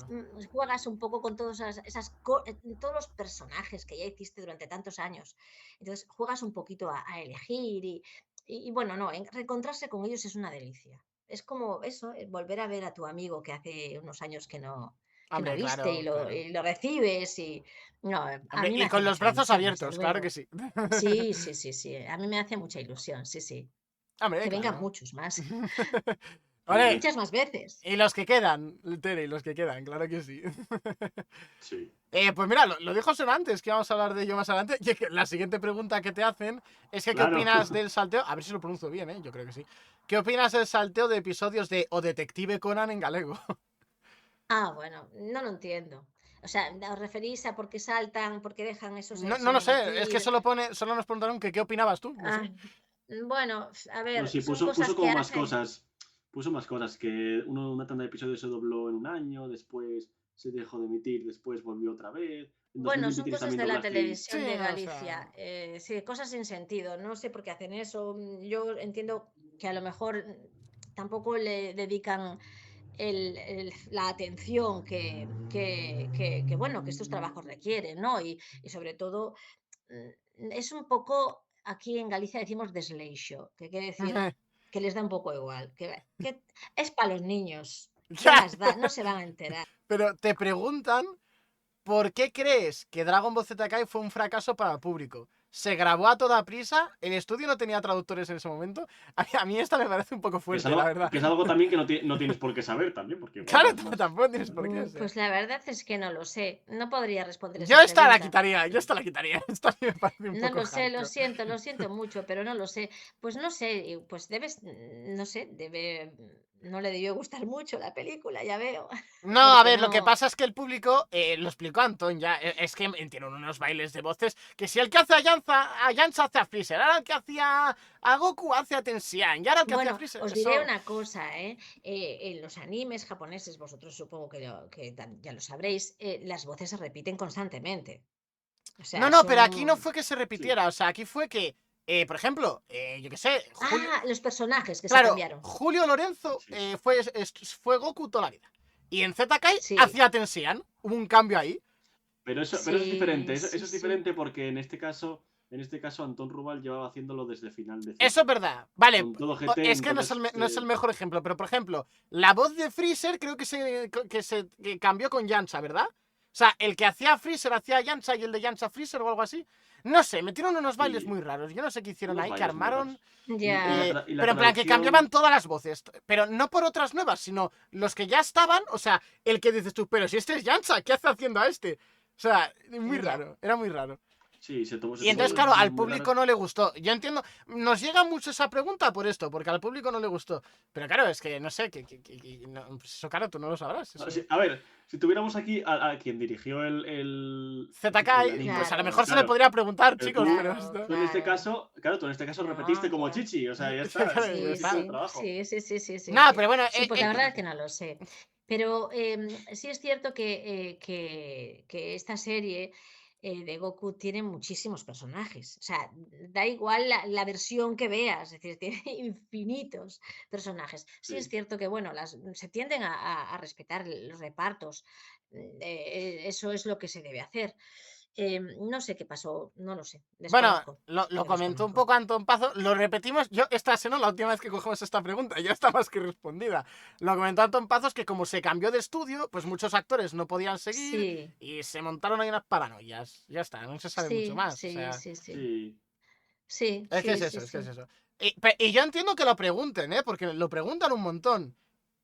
juegas un poco con todos los personajes que ya hiciste durante tantos años. Entonces juegas un poquito a elegir y bueno, no, reencontrarse con ellos es una delicia. Es como eso, volver a ver a tu amigo que hace unos años que no hombre, viste claro, claro. y lo recibes y no, a Hombre, mí me y hace con los mucha brazos ilusión, desde abiertos, claro que luego. sí. Sí, sí, sí, sí, a mí me hace mucha ilusión, sí, sí. Hombre, Que vengan claro. muchos más, Vale, muchas más veces. y los que quedan, Tere, y los que quedan, claro que sí. Sí. Pues mira, lo dijo Son antes, que vamos a hablar de ello más adelante. Y es que la siguiente pregunta que te hacen es que ¿qué Claro. opinas del salteo? A ver si lo pronuncio bien, yo creo que sí. ¿Qué opinas del salteo de episodios de O Detective Conan en galego? Ah, bueno, no lo entiendo. O sea, ¿os referís a por qué saltan, por qué dejan eso No sin lo sé, es que emitir? solo nos preguntaron que qué opinabas tú, no sé. Ah, bueno, a No, ver, sí, son puso cosas que como más hacen. cosas. Puso más cosas, que una tanda de episodios se dobló en un año, después se dejó de emitir, después volvió otra vez. En Bueno, son 2023 cosas también de la doblaje y... televisión Sí, de o Galicia. sea. Sí, cosas sin sentido. No sé por qué hacen eso. Yo entiendo que a lo mejor tampoco le dedican la atención bueno, que estos trabajos requieren, ¿no? Y sobre todo, es un poco, aquí en Galicia decimos desleixo, que quiere decir que les da un poco igual, que es para los niños. ¿Qué Ya, más da? No se van a enterar. pero te preguntan ¿por qué crees que Dragon Ball Z Kai fue un fracaso para el público? ¿Se grabó a toda prisa? ¿El estudio no tenía traductores en ese momento? A mí esta me parece un poco fuerte, la verdad. Que es algo también que no tienes por qué saber también, porque igual Claro, más... tampoco tienes por qué. O sea. Pues la verdad es que no lo sé. No podría responder Yo esa esta la pregunta. quitaría, yo esta la quitaría. Esta a mí me parece un No poco lo sé, hardcore. lo siento mucho, pero no lo sé. Pues no sé, pues no sé, no le debió gustar mucho la película, ya veo, No, a porque ver, lo que no, pasa es que el público, lo explicó Antón ya, es que tienen unos bailes de voces, que si el que hace a Yansa hace a Freezer, ahora el que hacía a Goku hace a Tensian, y ahora el que hacía a bueno, Freezer, os diré eso... una cosa, ¿eh? En los animes japoneses, vosotros supongo que ya lo sabréis, las voces se repiten constantemente. O No, sea, no, pero aquí no son... fue que se Sí. repitiera, o sea, aquí fue que, por ejemplo, yo qué sé, Julio... Ah, los personajes que se Claro, cambiaron. Julio Lorenzo Sí. fue Goku toda la vida. Y en Z-Kai Sí, hacía Tensian, hubo un cambio ahí. Pero eso es diferente. sí, Eso sí, es sí. diferente porque en este caso, Antón Rubal llevaba haciéndolo desde final de Eso es ciclo. verdad. Vale, Con todo GT, es que no es, entonces... no es el mejor ejemplo, pero por ejemplo, la voz de Freezer creo que cambió con Yansa, ¿verdad? O sea, el que hacía Freezer hacía Yansa y el de Yansa Freezer o algo así. No sé, metieron unos bailes sí, muy raros. Yo no sé qué hicieron unos ahí, que bailes muy armaron. raros. Ya. Y la Pero en plan, que cambiaban traducción... todas las voces. Pero no por otras nuevas, sino los que ya estaban. O sea, el que dices tú, pero si este es Yansa, ¿qué hace haciendo a este? O sea, muy Ya. raro, era muy raro. Sí, se Y tomó entonces, Sí. claro, decisiones al muy público raras. no le gustó. Yo entiendo, nos llega mucho esa pregunta por esto, porque al público no le gustó. Pero claro, es que no sé, pues eso, claro, tú no lo sabrás. Eso... A ver, si tuviéramos aquí a quien dirigió el ZK, anime, pues a lo Claro, mejor se le claro, podría preguntar, pero chicos, pero claro, esto. tú en este claro. caso, claro, tú en este caso repetiste No, como no. Chichi, o sea, ya está, Claro, ya Sí, hiciste el está. sí, trabajo. sí, sí, sí, sí, sí, No, sí. pero bueno, Sí, pues la verdad es que no lo sé. Pero sí es cierto que esta serie de Goku tiene muchísimos personajes. O sea, da igual la versión que veas, es decir, tiene infinitos personajes. Sí es Sí. cierto que, bueno, se tienden a respetar los repartos. Eso es lo que se debe hacer. No sé qué pasó, no lo sé, Bueno, desconozco. lo Lo comentó un desconozco. poco Antón Pazo, lo repetimos. Yo, esta es, ¿no? La última vez que cogemos esta pregunta, ya está más que respondida. Lo comentó Antón Pazos que como se cambió de estudio, pues muchos actores no podían seguir Sí. y se montaron ahí unas paranoias. Ya está, no se sabe mucho Sí, más. O sí, sea, sí, sí. Sí, Sí, es que sí, es sí, eso, es que es sí. eso. Y yo entiendo que lo pregunten, ¿eh? Porque lo preguntan un montón.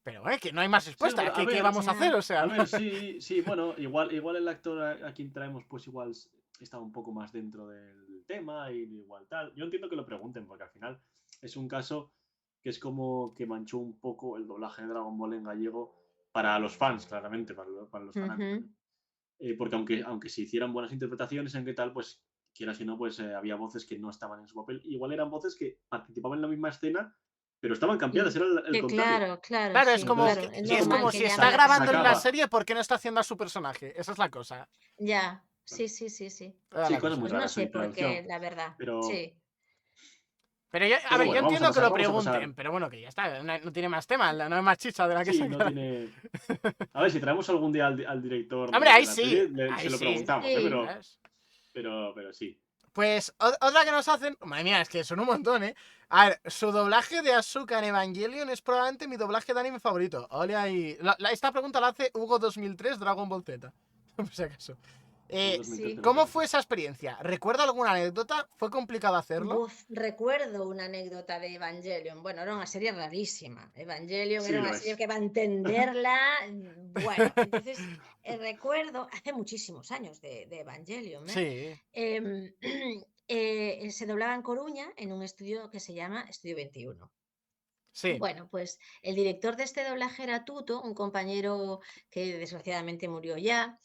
Pero, que no hay más sí, respuesta. pero ¿Qué vamos a hacer? Ya. O sea, a ver, sí, sí, bueno, igual el actor a quien traemos, pues igual está un poco más dentro del tema y igual tal. Yo entiendo que lo pregunten, porque al final es un caso que es como que manchó un poco el doblaje de Dragon Ball en gallego para los fans, claramente, para los fanáticos, Ujú. ¿no? Porque aunque se hicieran buenas interpretaciones en qué tal, pues quieras que no, pues había voces que no estaban en su papel. Igual eran voces que participaban en la misma escena, pero estaban cambiadas, Y era el contrario. claro, claro, claro, es sí, como, claro. Entonces, Es eso es normal como como que si haya está alguna grabando en la sacaba. persona. serie, ¿por qué no está haciendo a su personaje? Esa es la cosa. Ya. Sí, sí, sí, sí. Esa es Sí, la cosas cosa. muy Pues no raras sé de por qué, traducción. la verdad. Pero, Sí. Pero yo, a pero ver, yo bueno, vamos a entiendo que pasar, lo vamos a pasar. pregunten, pero bueno, que ya está, no tiene más tema, no hay más chicha de la que Sí, no sacar. tiene. A ver, si traemos algún día al director Hombre, de la serie, se ahí lo sí, preguntamos, ¿eh? Sí. ¿sabes? Pero sí. Pues otra que nos hacen, madre mía, es que son un montón, ¿eh? A ver, su doblaje de Asuka en Evangelion es probablemente mi doblaje de anime favorito. Ole ahí. Esta pregunta la hace Hugo 2003 Dragon Ball Z. Por si acaso. Hubo Eh, 2003 Sí. ¿Cómo también. fue esa experiencia? ¿Recuerda alguna anécdota? ¿Fue complicado hacerlo? Recuerdo una anécdota de Evangelion. Bueno, era una serie rarísima. Evangelion Sí, era lo una serie es. que va a entenderla. Bueno, entonces recuerdo hace muchísimos años de Evangelion, ¿eh? Sí, Em, se doblaba en Coruña en un estudio que se llama Estudio 21. sí. Bueno, pues el director de este doblaje era Tuto, un compañero que desgraciadamente murió ya.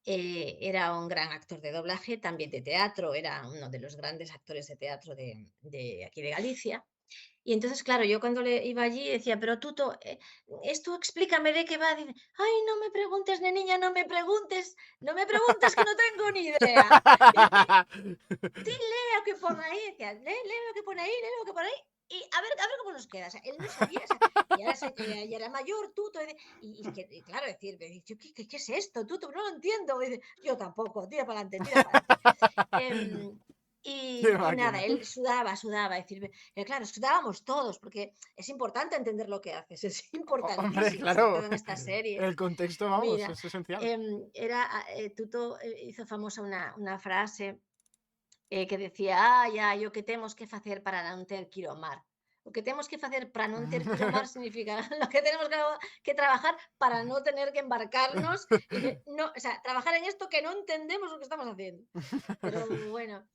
Era un gran actor de doblaje, también de teatro, era uno de los grandes actores de teatro de aquí de Galicia. Y entonces, claro, yo cuando le iba allí decía, pero Tuto, esto explícame de qué va. Dice, ay, no me preguntes, niña, no me preguntes que no tengo ni idea. Y yo, lee lo que pone ahí, decía, lee lo que pone ahí, lee lo que pone ahí. Y a ver cómo nos queda. O sea, él no sabía, o sea, ya era mayor, Tuto. Y claro, decir, ¿qué es esto, Tuto? No lo entiendo. Y dice, yo tampoco, tira para adelante, tira para adelante. Qué Y nada, máquina. él sudaba, decir, claro, sudábamos todos, porque es importante entender lo que haces, es Hombre, importantísimo, sobre claro. todo en esta serie. El contexto, vamos, Mira, es esencial. Tuto hizo famosa una frase que decía, yo que temos que facer para non ter que ir ao mar. O que temos que facer para non ter que ir ao mar significa lo que tenemos que trabajar para no tener que embarcarnos. Y dice, no, o sea, trabajar en esto que no entendemos lo que estamos haciendo. Pero bueno,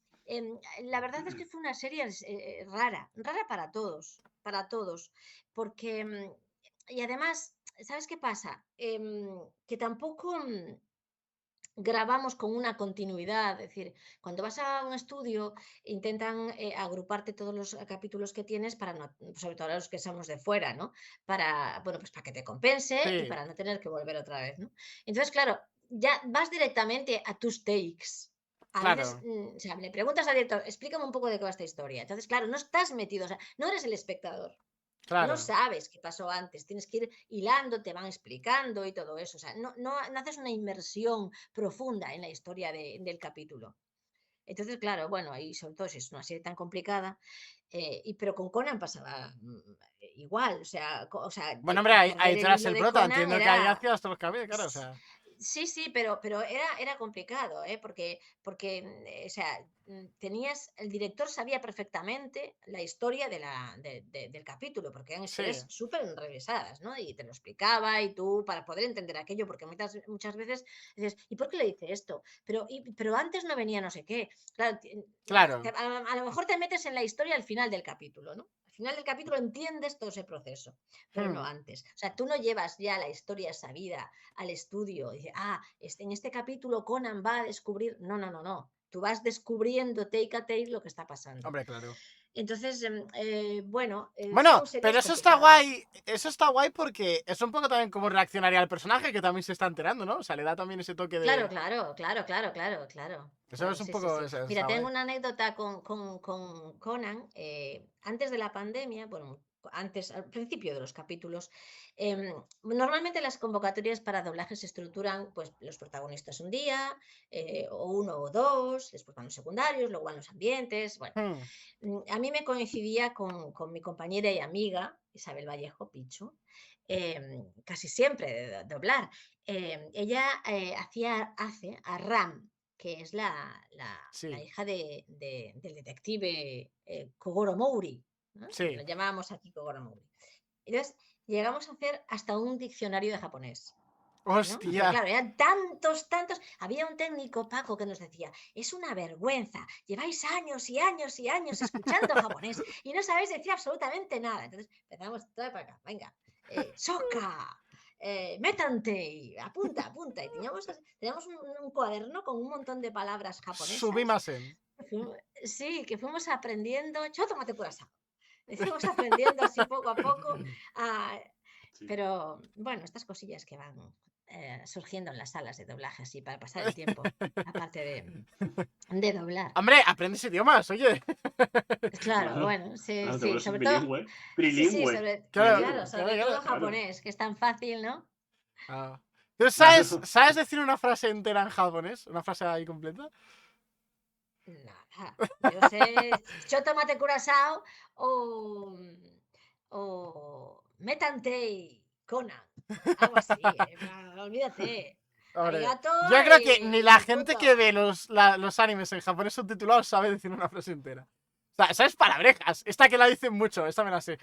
la verdad es que fue una serie rara, rara para todos, porque, y además, ¿sabes qué pasa? Que tampoco grabamos con una continuidad, es decir, cuando vas a un estudio intentan agruparte todos los capítulos que tienes para no, sobre todo los que somos de fuera, ¿no? Para, bueno, pues para que te compense y Sí, para no tener que volver otra vez, ¿no? Entonces, claro, ya vas directamente a tus takes. Antes, claro, o sea, le preguntas al director, explícame un poco de qué va esta historia. Entonces, claro, no estás metido, o sea, no eres el espectador. No claro. sabes qué pasó antes, tienes que ir hilando, te van explicando y todo eso. O sea, no haces una inmersión profunda en la historia del capítulo. Entonces, claro, bueno, y sobre todo si es una serie tan complicada, pero con Conan pasaba igual, o sea, Bueno, hombre, ahí perder tú el eras hilo el de prota, Conan entiendo que ahí era, hacías todos los cambios, claro, o sea. sí, sí, pero era complicado, porque o sea, tenías, el director sabía perfectamente la historia del capítulo, porque eran Sí, historias súper enrevesadas, ¿no? Y te lo explicaba y tú, para poder entender aquello, porque muchas veces dices, ¿y por qué le dice esto? Pero antes no venía no sé qué. Claro, claro. a lo mejor te metes en la historia al final del capítulo, ¿no? Al final del capítulo entiendes todo ese proceso, pero no Hmm. antes. O sea, tú no llevas ya la historia sabida al estudio. Dice, en este capítulo Conan va a descubrir. No, no, no, no. Tú vas descubriendo take a take lo que está pasando. Hombre, claro. Entonces, bueno, Bueno, son series pero complicadas. eso está guay porque es un poco también como reaccionaría al personaje que también se está enterando, ¿no? O sea, le da también ese toque Claro, de... claro, claro, claro, claro, claro. Eso es Claro, un sí, sí, poco... sí. Eso Mira, está tengo guay. una anécdota con Conan. Antes de la pandemia, bueno, antes, al principio de los capítulos, normalmente las convocatorias para doblaje se estructuran, pues los protagonistas un día, o uno o dos, después van los secundarios, luego van los ambientes. Bueno, Hmm. a mí me coincidía con mi compañera y amiga, Isabel Vallejo Pichu, casi siempre de doblar. Ella hace a Ram, que es la Sí, hija del detective Kogoro Mouri, ¿no? Lo sí. llamábamos aquí Kogoro Mouri. Entonces, llegamos a hacer hasta un diccionario de japonés. ¿No? Porque Hostia. claro, eran tantos. Había un técnico, Paco, que nos decía, es una vergüenza, lleváis años y años y años escuchando japonés y no sabéis decir absolutamente nada. Entonces empezamos, trae para acá, venga, soca, metante, apunta, apunta. Y teníamos un cuaderno con un montón de palabras japonesas. Subimasen. Sí, que fuimos aprendiendo, chotomate kurasao. Fuimos aprendiendo así poco a poco. a- Sí. pero bueno, estas cosillas que van surgiendo en las salas de doblaje así para pasar el tiempo, aparte de doblar. Hombre, aprendes idiomas, oye. Claro, Claro, bueno, sí, claro, te sí, vuelves sobre todo, bilingüe. sí, sí, Trilingüe. Claro, claro, Bilingüe. claro, sobre todo claro. Claro, japonés, que es tan fácil, ¿no? Ah. ¿Tú claro. sabes decir una frase entera en japonés? ¿Una frase ahí completa? Nada, yo sé chotomate kurasao o metante Conan, algo así, olvídate. Hombre, Arigato yo creo que ni la y gente que punto. ve los animes en japonés subtitulados sabe decir una frase entera. O sea, ¿sabes palabrejas? Esta que la dicen mucho, esta me la sé.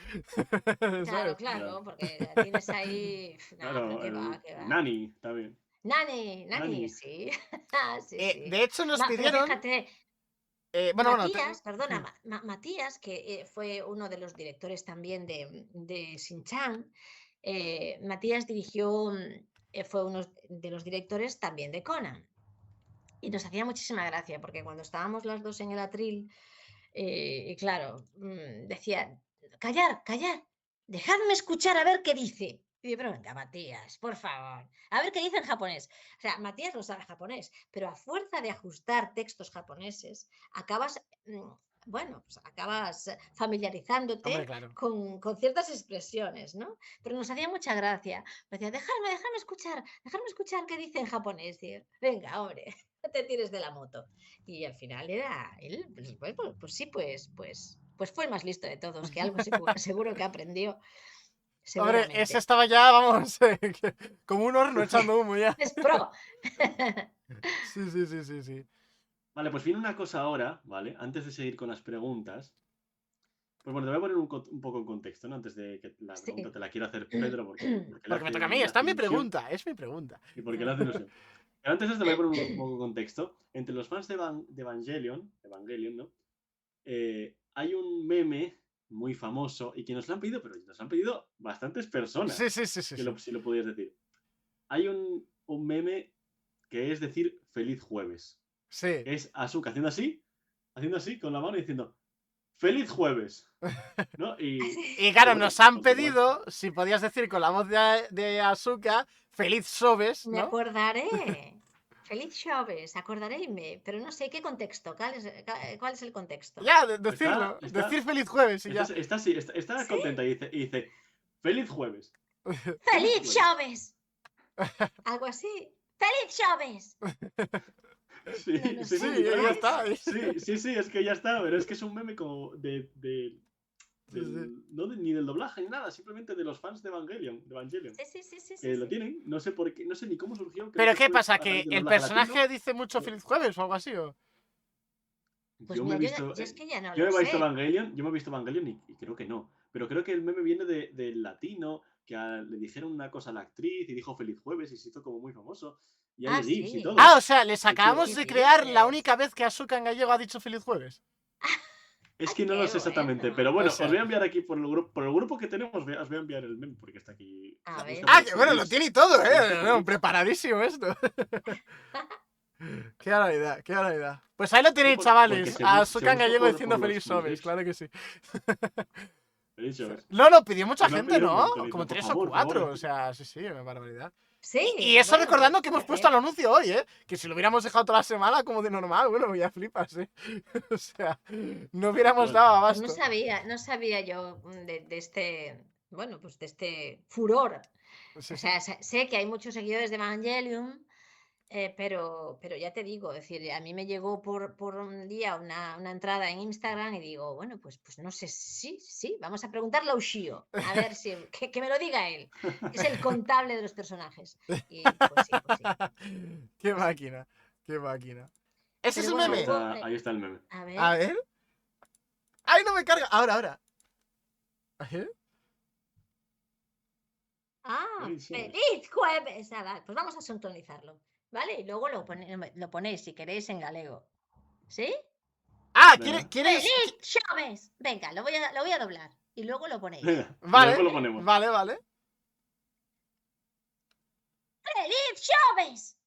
Claro, ¿Sabes? claro, porque tienes ahí. No, pero Claro, qué va, el qué va. Nani también. Nani, Nani. sí. Sí, sí. De hecho, nos Pero pidieron. fíjate, Bueno, Matías, perdona, Matías, que fue uno de los directores también de Shin-Chan, Matías dirigió, fue uno de los directores también de Conan. Y nos hacía muchísima gracia, porque cuando estábamos las dos en el atril, y claro, decía, callar, callar, dejadme escuchar a ver qué dice. Y yo, pero venga, Matías, por favor, a ver qué dice en japonés. O sea, Matías no sabe japonés, pero a fuerza de ajustar textos japoneses, acabas, bueno, pues acabas Hombre, familiarizándote claro. con ciertas expresiones, ¿no? Pero nos hacía mucha gracia. Me decía, dejadme escuchar qué dice en japonés, tío. Venga, hombre, no te tires de la moto. Y al final era él, pues sí, pues fue el más listo de todos, que algo seguro que aprendió, Hombre, ese seguramente. estaba ya, vamos, como un horno echando humo ya. Es pro. Sí, sí, sí, sí, sí. Vale, pues viene una cosa ahora, ¿vale? Antes de seguir con las preguntas. Pues bueno, te voy a poner un poco en contexto, ¿no? Antes de que la pregunta Sí. te la quiera hacer Pedro, porque le Porque me toca a mí, le esta hace es mi ilusión. pregunta, es mi pregunta. Y porque le hace ilusión. Pero antes de esto, te voy a poner un poco en contexto. Entre los fans de Evangelion, ¿no? Hay un meme muy famoso y que nos lo han pedido, pero nos lo han pedido bastantes personas. Sí, sí, sí, sí. sí. Si lo podías decir. Hay un meme que es decir feliz jueves. Sí. Que es Asuka haciendo así, con la mano y diciendo feliz jueves. ¿No? Y claro, bueno, nos han pues igual. pedido, si podías decir con la voz de Asuka, feliz Sobes, Me ¿no? acordaré. Feliz Xoves, acordaréme, pero no sé qué contexto. ¿Cuál es el contexto? Ya, decirlo. Está- Decir feliz jueves y ya. Está ¿Sí? contenta y dice feliz jueves. ¡Feliz Xoves! Algo así. ¡Feliz Xoves! Sí, No sí, Sí, sé, ya ¿no está. es? sí, es que ya está, pero es que es un meme como Sí, sí. no ni del doblaje ni nada, simplemente de los fans de Evangelion, Sí. que lo tienen, no sé por qué, no sé ni cómo surgió. Creo ¿Pero que qué fue pasa? a raíz ¿Que del el doblaje personaje latino. dice mucho feliz jueves o algo así? ¿O? Pues Yo me he mira, visto, yo es que ya no yo lo me he visto sé. Evangelion y creo que no, pero creo que el meme viene del latino, que le dijeron una cosa a la actriz y dijo feliz jueves y se hizo como muy famoso, y hay Ah, edits y sí. todo. Ah, o sea, les De hecho, acabamos ¿Qué de crear la dices? única vez que Asuka en gallego ha dicho feliz jueves. es ¡Ah, que no lo qué sé exactamente, bueno! pero O bueno, os sea. voy a enviar aquí por el grupo que tenemos, os voy a enviar el meme porque está aquí. A ver. Ah, Búscate que por bueno, lo GIFs. tiene y todo, Búscate por No, GIFs. preparadísimo esto. Qué barbaridad, qué barbaridad. Pues ahí lo tenéis, Porque chavales. A se Asuka en busca gallego diciendo por feliz los sobes, GIFs. claro que sí. Feliz jueves. No, lo pidió mucha Pues me han gente, pedido un ¿no? montón, y Como digo, por 3 o favor, 4. O sea, sí, sí, barbaridad. Sí, Y eso bueno, recordando pues que hemos a puesto el ver. anuncio hoy, ¿eh? Que si lo hubiéramos dejado toda la semana como de normal, bueno, ya flipas, ¿eh? O sea, no hubiéramos Tal cual. dado Pues abasto. no sabía yo de este, bueno, pues de este furor. Sí, O sí. sea, sé que hay muchos seguidores de Evangelion, pero ya te digo, es decir, a mí me llegó por un día una entrada en Instagram y digo, bueno, pues no sé, sí, vamos a preguntarle a Ushio, a ver si, que me lo diga él, que es el contable de los personajes. Y pues sí, pues sí. Qué Pues sí. máquina, qué máquina. ¿Ese es Pero el bueno, meme? Ahí está el meme. a A ver. ver. ¡Ay, no me carga! Ahora. A ver. Feliz jueves. ¡Feliz jueves! Pues vamos a sintonizarlo, ¿vale? Y luego lo ponéis, si queréis, en galego. ¿Sí? Ah, Venga. ¿quieres? ¡Feliz jueves! Venga, lo voy a doblar. Y luego lo ponéis. Venga, y Vale, después lo ponemos. vale. ¡Feliz jueves!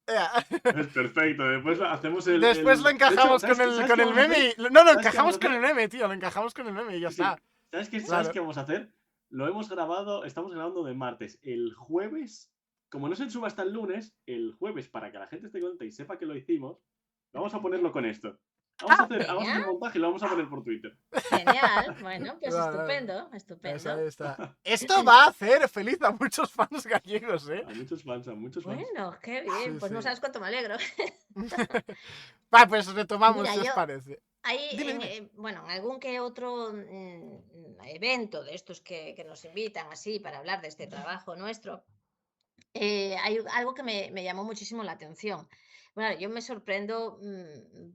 Ea. Es perfecto. Después hacemos Después lo De hecho, encajamos ¿sabes con qué el vamos a hacer? meme. No, lo ¿Sabes qué vamos encajamos a con el hacer? meme, tío. Lo encajamos con el meme y ya Sí. está. ¿Sabes Claro. qué vamos a hacer? Lo hemos grabado, estamos grabando de martes. El jueves, como no se suba hasta el lunes, el jueves, para que la gente esté contenta y sepa que lo hicimos, vamos a ponerlo con esto. Vamos a hacer Venga. montaje y lo vamos a poner por Twitter. Genial. Bueno, pues Vale, estupendo, Ahí estupendo. está. Esto va a hacer feliz a muchos fans gallegos, ¿eh? A muchos fans, Bueno, qué bien. Sí, Pues no sí. sabes cuánto me alegro. Va, pues retomamos, Mira, si os yo parece. ahí, Dime. bueno, en algún que otro evento de estos que nos invitan así para hablar de este trabajo nuestro, hay algo que me llamó muchísimo la atención. Bueno, yo me sorprendo,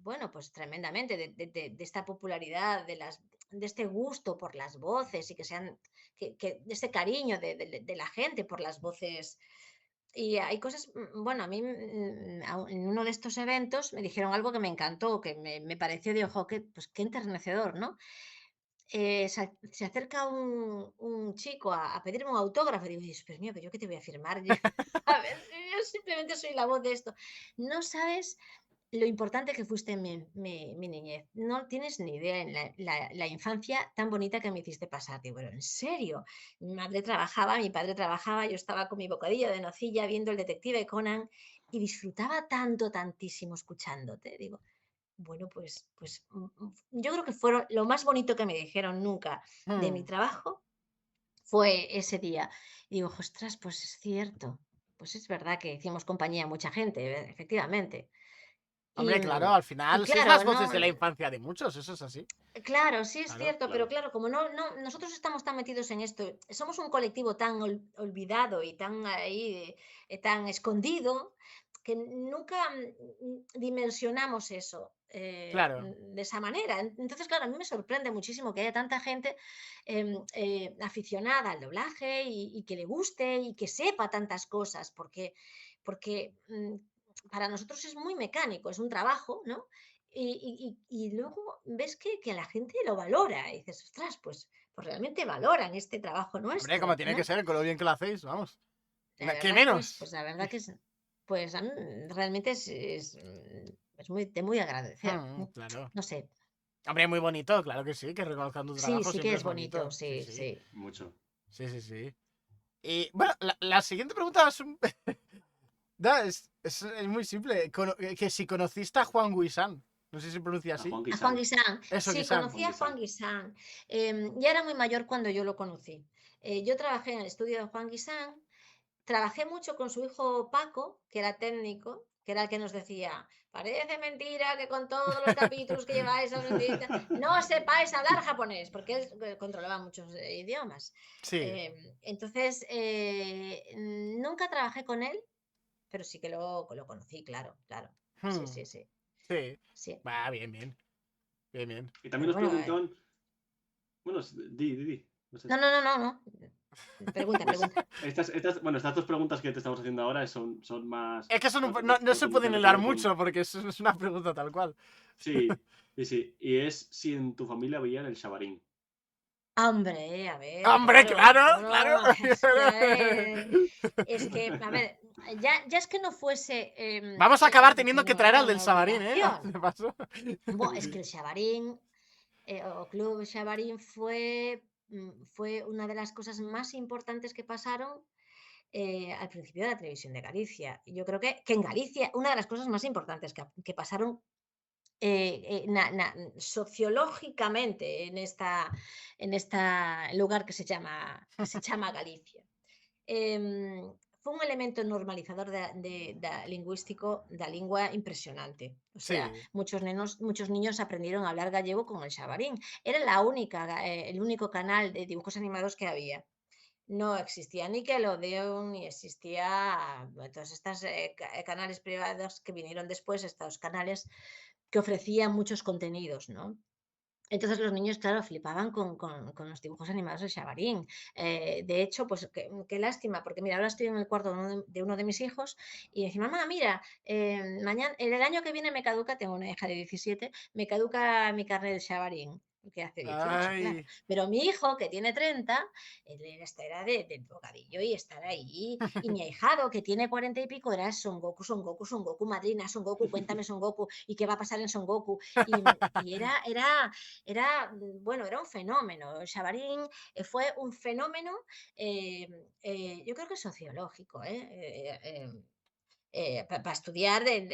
bueno, pues tremendamente de esta popularidad, de este gusto por las voces y que sean, de este cariño de la gente por las voces. Y hay cosas, bueno, a mí en uno de estos eventos me dijeron algo que me encantó, que me pareció de ojo, pues qué enternecedor, ¿no? Se acerca un chico a pedirme un autógrafo y digo, Dios mío, pero yo qué te voy a firmar. A ver, yo simplemente soy la voz de esto. No sabes lo importante que fuiste en mi niñez. No tienes ni idea en la infancia tan bonita que me hiciste pasar. Digo, pero en serio, mi madre trabajaba, mi padre trabajaba, yo estaba con mi bocadillo de nocilla viendo el detective Conan y disfrutaba tanto, tantísimo escuchándote. Digo, bueno, yo creo que fueron lo más bonito que me dijeron nunca de mi Hmm. trabajo fue ese día. Y digo, ostras, pues es cierto. Pues es verdad que hicimos compañía a mucha gente, efectivamente. Y, Hombre, claro, al y final sois las claro, voces no, de la infancia de muchos, eso es así. claro, sí es Claro. cierto, pero Claro. claro, como nosotros estamos tan metidos en esto, somos un colectivo tan olvidado y tan ahí, tan escondido, que nunca dimensionamos eso Claro. de esa manera. Entonces, claro, a mí me sorprende muchísimo que haya tanta gente aficionada al doblaje y que le guste y que sepa tantas cosas, porque para nosotros es muy mecánico, es un trabajo, ¿no? Y luego ves que la gente lo valora y dices, ostras, pues realmente valoran este trabajo Hombre, como nuestro, tiene que ¿no? ser, con lo bien que lo hacéis, vamos. La ¿Qué verdad que es, menos? pues la verdad que es, pues a mí realmente es muy, de muy agradecer. Claro. No sé, Hombre, muy bonito, claro que sí, que reconozcan tu sí, trabajo sí que siempre es es bonito, bonito. Sí, sí, sí. sí. Mucho. Sí, sí, sí. Y bueno, la siguiente pregunta es, es muy simple. Que si conociste a Juan Guisán. No sé si se pronuncia A así. Juan A Juan Guisán. Guisán, Eso, sí, Guisán. conocí Juan a Juan Guisán. Guisán. Ya era muy mayor cuando yo lo conocí. Yo trabajé en el estudio de Juan Guisán. Trabajé mucho con su hijo Paco, que era técnico, que era el que nos decía, parece mentira que con todos los capítulos que lleváis no sepáis hablar japonés, porque él controlaba muchos idiomas. Sí. Entonces, nunca trabajé con él, pero sí que lo conocí, claro, claro. Sí, Hmm, sí, sí, sí. sí. Va, bien, bien. Bien, bien. Y también Pero nos bueno, preguntaban, bueno, di. No sé. no, no, no, no, no. Pregunta, Pues pregunta. estas dos preguntas que te estamos haciendo ahora son más Es que eso no, no se pueden profundizando hilar también con... mucho porque es una pregunta tal cual. Sí, sí, sí. Y es si en tu familia veían el Xabarín. Hombre, a ver, ¡Hombre, claro. claro! No, ¡Claro! no, es que, a ver, ya es que no fuese Vamos a acabar teniendo que traer al fenomenal del una Sabarín, ¿eh? obligación. ¿Qué pasó? Es que el Xabarín o Club Xabarín fue una de las cosas más importantes que pasaron al principio de la televisión de Galicia. Yo creo que en Galicia, una de las cosas más importantes que pasaron sociológicamente en este lugar que se llama Galicia. Fue un elemento normalizador lingüístico da lingua impresionante. O sea, Sí. muchos niños aprendieron a hablar gallego con el Xabarín. Era el único canal de dibujos animados que había. No existía Nickelodeon, ni existía todos estos canales privados que vinieron después, estos canales que ofrecían muchos contenidos, ¿no? Entonces los niños, claro, flipaban con los dibujos animados de Xabarín. De hecho, pues qué lástima, porque mira, ahora estoy en el cuarto de uno de mis hijos y me dice, mamá, mira, mañana, el año que viene me caduca, tengo una hija de 17, me caduca mi carnet de Xabarín, que hace 18, claro. Ay. Pero mi hijo, que tiene 30, él era del bocadillo y estar ahí. Y mi ahijado, que tiene 40 y pico, era Son Goku, Son Goku, Son Goku, madrina, Son Goku, cuéntame Son Goku, y qué va a pasar en Son Goku. Y era un fenómeno. Xabarín fue un fenómeno, yo creo que sociológico, para estudiar en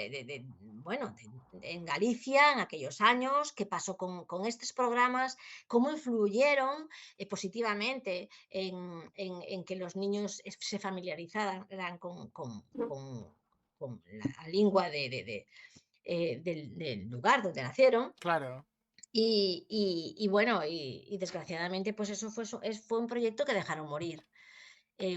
Galicia en aquellos años, qué pasó con estos programas, cómo influyeron positivamente en que los niños se familiarizaran con la lengua del lugar donde nacieron. Claro. Y bueno, y desgraciadamente, pues eso fue un proyecto que dejaron morir.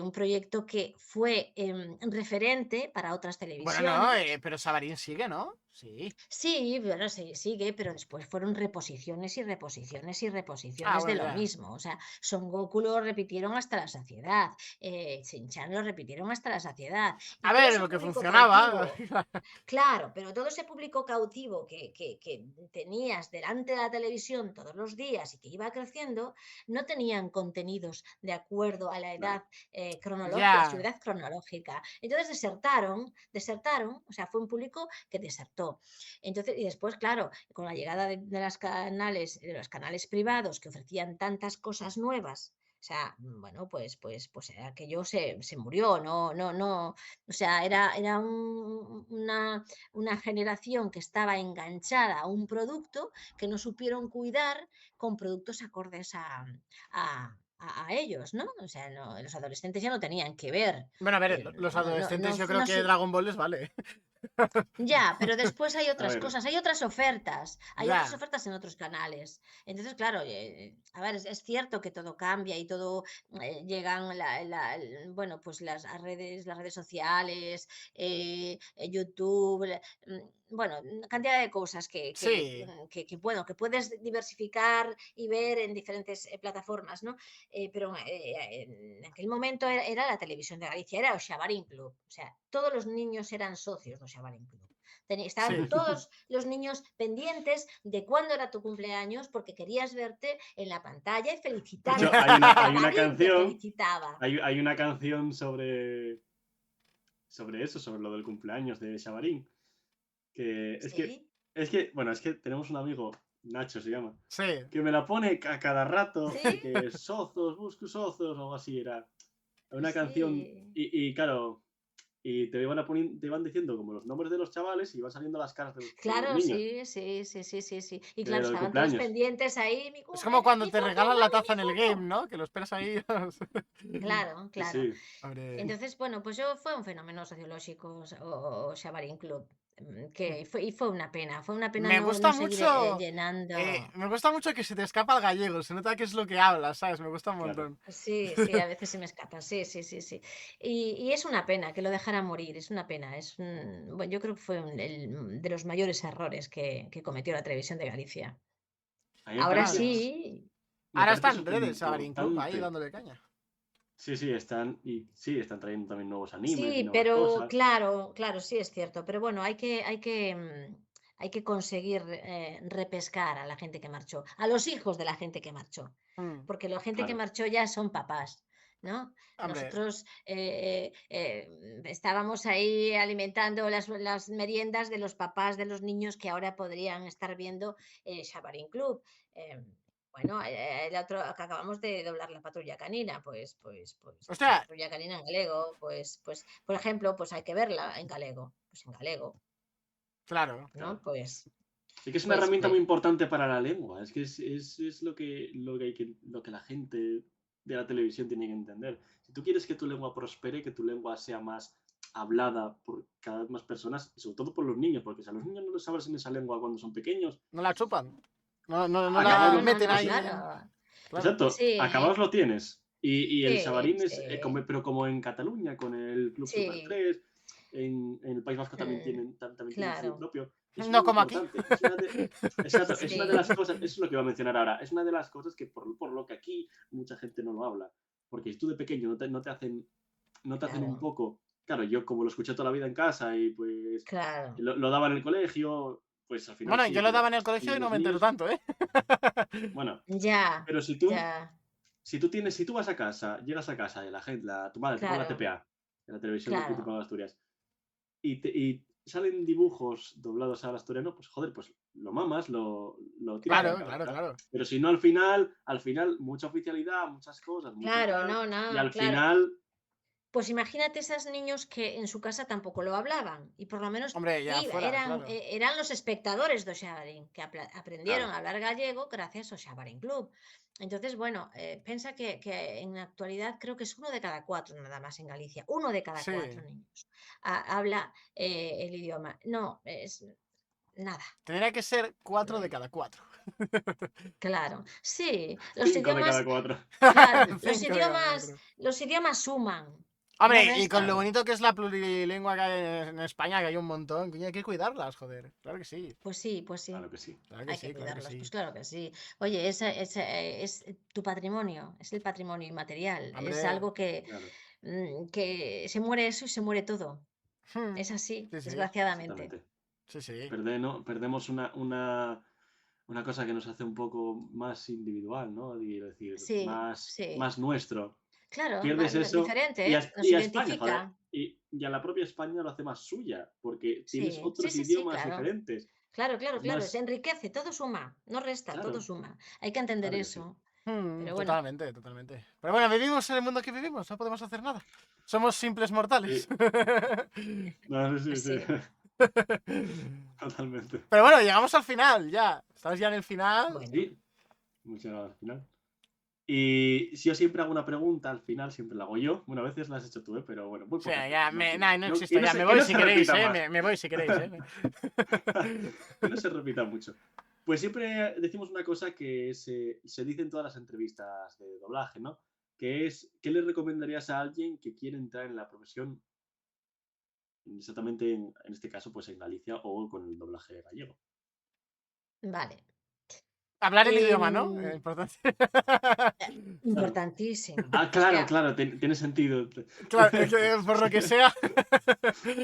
Un proyecto que fue referente para otras Bueno, no, televisiones. pero Sabarín sigue, ¿no? Sí. Sí, bueno, sigue, pero después fueron reposiciones y reposiciones y Ah, reposiciones de bueno, lo ya. mismo. O sea, Son Goku lo repitieron hasta la saciedad, Shin-Chan lo repitieron hasta la saciedad. Y A todo ver, ese lo que público funcionaba. cautivo. Claro, pero todo ese público cautivo que tenías delante de la televisión todos los días y que iba creciendo, no tenían contenidos de acuerdo a la edad cronológica, a su Ya. edad cronológica. Entonces desertaron, o sea, fue un público que desertó. empezó. Entonces, y después, claro, con la llegada de los canales privados que ofrecían tantas cosas nuevas, o sea, bueno, pues aquello se murió, no, o sea, era una generación que estaba enganchada a un producto que no supieron cuidar con productos acordes a ellos, ¿no? O sea, los adolescentes ya no tenían que ver. Bueno, a ver, los adolescentes yo creo que Dragon Ball les vale. Ya, pero después hay A otras ver, cosas, hay otras Ya. ofertas en otros canales. Entonces, claro, a ver, es cierto que todo cambia y todo llegan bueno, pues las redes sociales, YouTube, bueno, cantidad de cosas Sí. bueno, que puedes diversificar y ver en diferentes plataformas, ¿no? Pero en aquel momento era la televisión de Galicia, era o Xabarín Club. O sea, todos los niños eran socios de Xabarín Club. Estaban Sí. todos los niños pendientes de cuándo era tu cumpleaños porque querías verte en la pantalla y de felicitar. hecho, Y hay una Xabarín te canción, felicitaba. hay una canción sobre eso, sobre lo del cumpleaños de Xabarín. Que Sí, es que, bueno, es que tenemos un amigo, Nacho se llama, Sí. que me la pone a cada rato, sí, que Sozos, busco Sozos, o algo así, era una canción, sí. y claro, y te iban diciendo como los nombres de los chavales y iban saliendo las caras de los Claro, niños, sí. Y de claro, lo del estaban todos cumpleaños. pendientes ahí, Es como cuando mi te foto, regalan la mami, mi taza en el game, foto. ¿no? Que lo esperas ahí. Claro, Sí, claro. sí. Hombre. Entonces, bueno, pues yo fue un fenómeno sociológico o Xabarín Club, fue una pena Me no gusta seguir mucho. llenando. Me gusta mucho que se te escapa el gallego. Se nota que es lo que hablas, ¿sabes? Me gusta un Claro. montón. Sí, a veces se me escapa, sí. Y es una pena que lo dejara morir, es una pena. Bueno, yo creo que fue de los mayores errores que cometió la televisión de Galicia. A mí Ahora Claro. sí, me Ahora parece está en súper redes, Xabarín Club, ahí importante. dándole caña. Sí, están trayendo también nuevos animes y sí, nuevas pero cosas. claro, sí es cierto. Pero bueno, hay que conseguir repescar a la gente que marchó, a los hijos de la gente que marchó, Mm, porque la gente que Claro. marchó ya son papás, ¿no? Hombre, Nosotros estábamos ahí alimentando las meriendas de los papás de los niños que ahora podrían estar viendo Xabarín Club. Eh, bueno, el otro que acabamos de doblar la patrulla canina, pues la hostia, patrulla canina en galego, por ejemplo, pues hay que verla en galego, pues en galego, claro. Claro. ¿no? Sí que es una Pues, herramienta muy pues, importante para la lengua. Es que es lo que la gente de la televisión tiene que entender. Si tú quieres que tu lengua prospere, que tu lengua sea más hablada por cada vez más personas, y sobre todo por los niños, porque si a los niños no les hablas en esa lengua cuando son pequeños, No la chupan. No acabados la lo, meten o ahí. sea, claro. Claro. exacto, acabados Sí, lo tienes. Y el Xabarín es, sí, pero como en Cataluña, con el Club Super sí, 3, en el País Vasco también mm, tienen suyo claro, propio. Es No muy como aquí. importante. Exacto, es una de las sí, cosas, eso es lo que iba a mencionar ahora, es una de las cosas que por lo que aquí mucha gente no lo habla. Porque si tú de pequeño no te hacen un claro, poco. Claro, yo como lo escuché toda la vida en casa y pues claro. lo daba en el colegio, pues al final Bueno, sí, yo lo daba pero en el colegio y no los me entero niños, tanto, ¿eh? bueno, Ya, pero ya, si tú vas a casa, llegas a casa y la gente, tu madre te pone la claro, TPA, en la televisión de claro, Principado de Asturias, y salen dibujos doblados al asturiano, pues joder, pues lo mamas, lo tiras a la Claro, claro, cabeza. claro. Pero si no, al final, mucha oficialidad, muchas cosas, mucho claro, tal, y no, al claro. final, Pues imagínate esos niños que en su casa tampoco lo hablaban y por lo menos Hombre, ya fuera, claro. eran los espectadores do Xabarín, que aprendieron claro, a hablar gallego gracias ao Xabarín Club. Entonces, bueno, pensa que en la actualidad creo que es uno de cada cuatro nada más en Galicia, uno de cada Sí. cuatro niños habla el idioma. No, es nada. Tendría que ser 4 de Mm, cada 4. Claro, sí, los 5 de cada idiomas, 4. claro, 5 de cada 4. los idiomas suman, no Hombre, y con lo restan. bonito que es la plurilingua que hay en España, que hay un montón, coño, hay que cuidarlas, joder. Claro que sí. Pues sí, Claro que sí. Claro que hay que sí, claro que cuidarlas, sí. pues claro que sí. Oye, es tu patrimonio, es el patrimonio inmaterial, es Hombre. algo Claro, que se muere eso y se muere todo. Hmm. Es así, Sí, sí. desgraciadamente. exactamente. Sí, sí. Perdemos una cosa que nos hace un poco más individual, ¿no? Quiero decir, Sí, más, sí. más nuestro. Claro, pierdes eso diferente, y ¿eh? Nos y a España, joder. identifica. Y a la propia España lo hace más suya, porque tienes Sí, sí, otros sí, sí, idiomas claro. diferentes. Claro, claro, Es claro. Se más, enriquece, todo suma, no resta, todo claro, suma. Hay que entender claro que sí. eso. Pero bueno, Totalmente, totalmente. Pero bueno, vivimos en el mundo que vivimos, no podemos hacer nada. Somos simples mortales. Sí, no, sí, pues sí, sí. totalmente. Pero bueno, llegamos al final, ya. Estamos ya en el final. Bueno, Sí, muchas gracias al final. Y si yo siempre hago una pregunta, al final siempre la hago yo. Bueno, a veces la has hecho tú, pero bueno, muy O pocas sea, ya, veces, ¿no? Al nah, final. no No, existo, ya, me que voy no si se queréis, repita más. me voy si queréis, Que no se repita mucho. Pues siempre decimos una cosa que se dice en todas las entrevistas de doblaje, ¿no? Que es, ¿qué le recomendarías a alguien que quiere entrar en la profesión, exactamente en este caso, pues en Galicia o con el doblaje gallego? vale. Hablar el idioma, ¿no? Em, Importante. Claro. Importantísimo. Ah, O claro, sea, claro, tiene sentido. Claro, es que por lo que sea.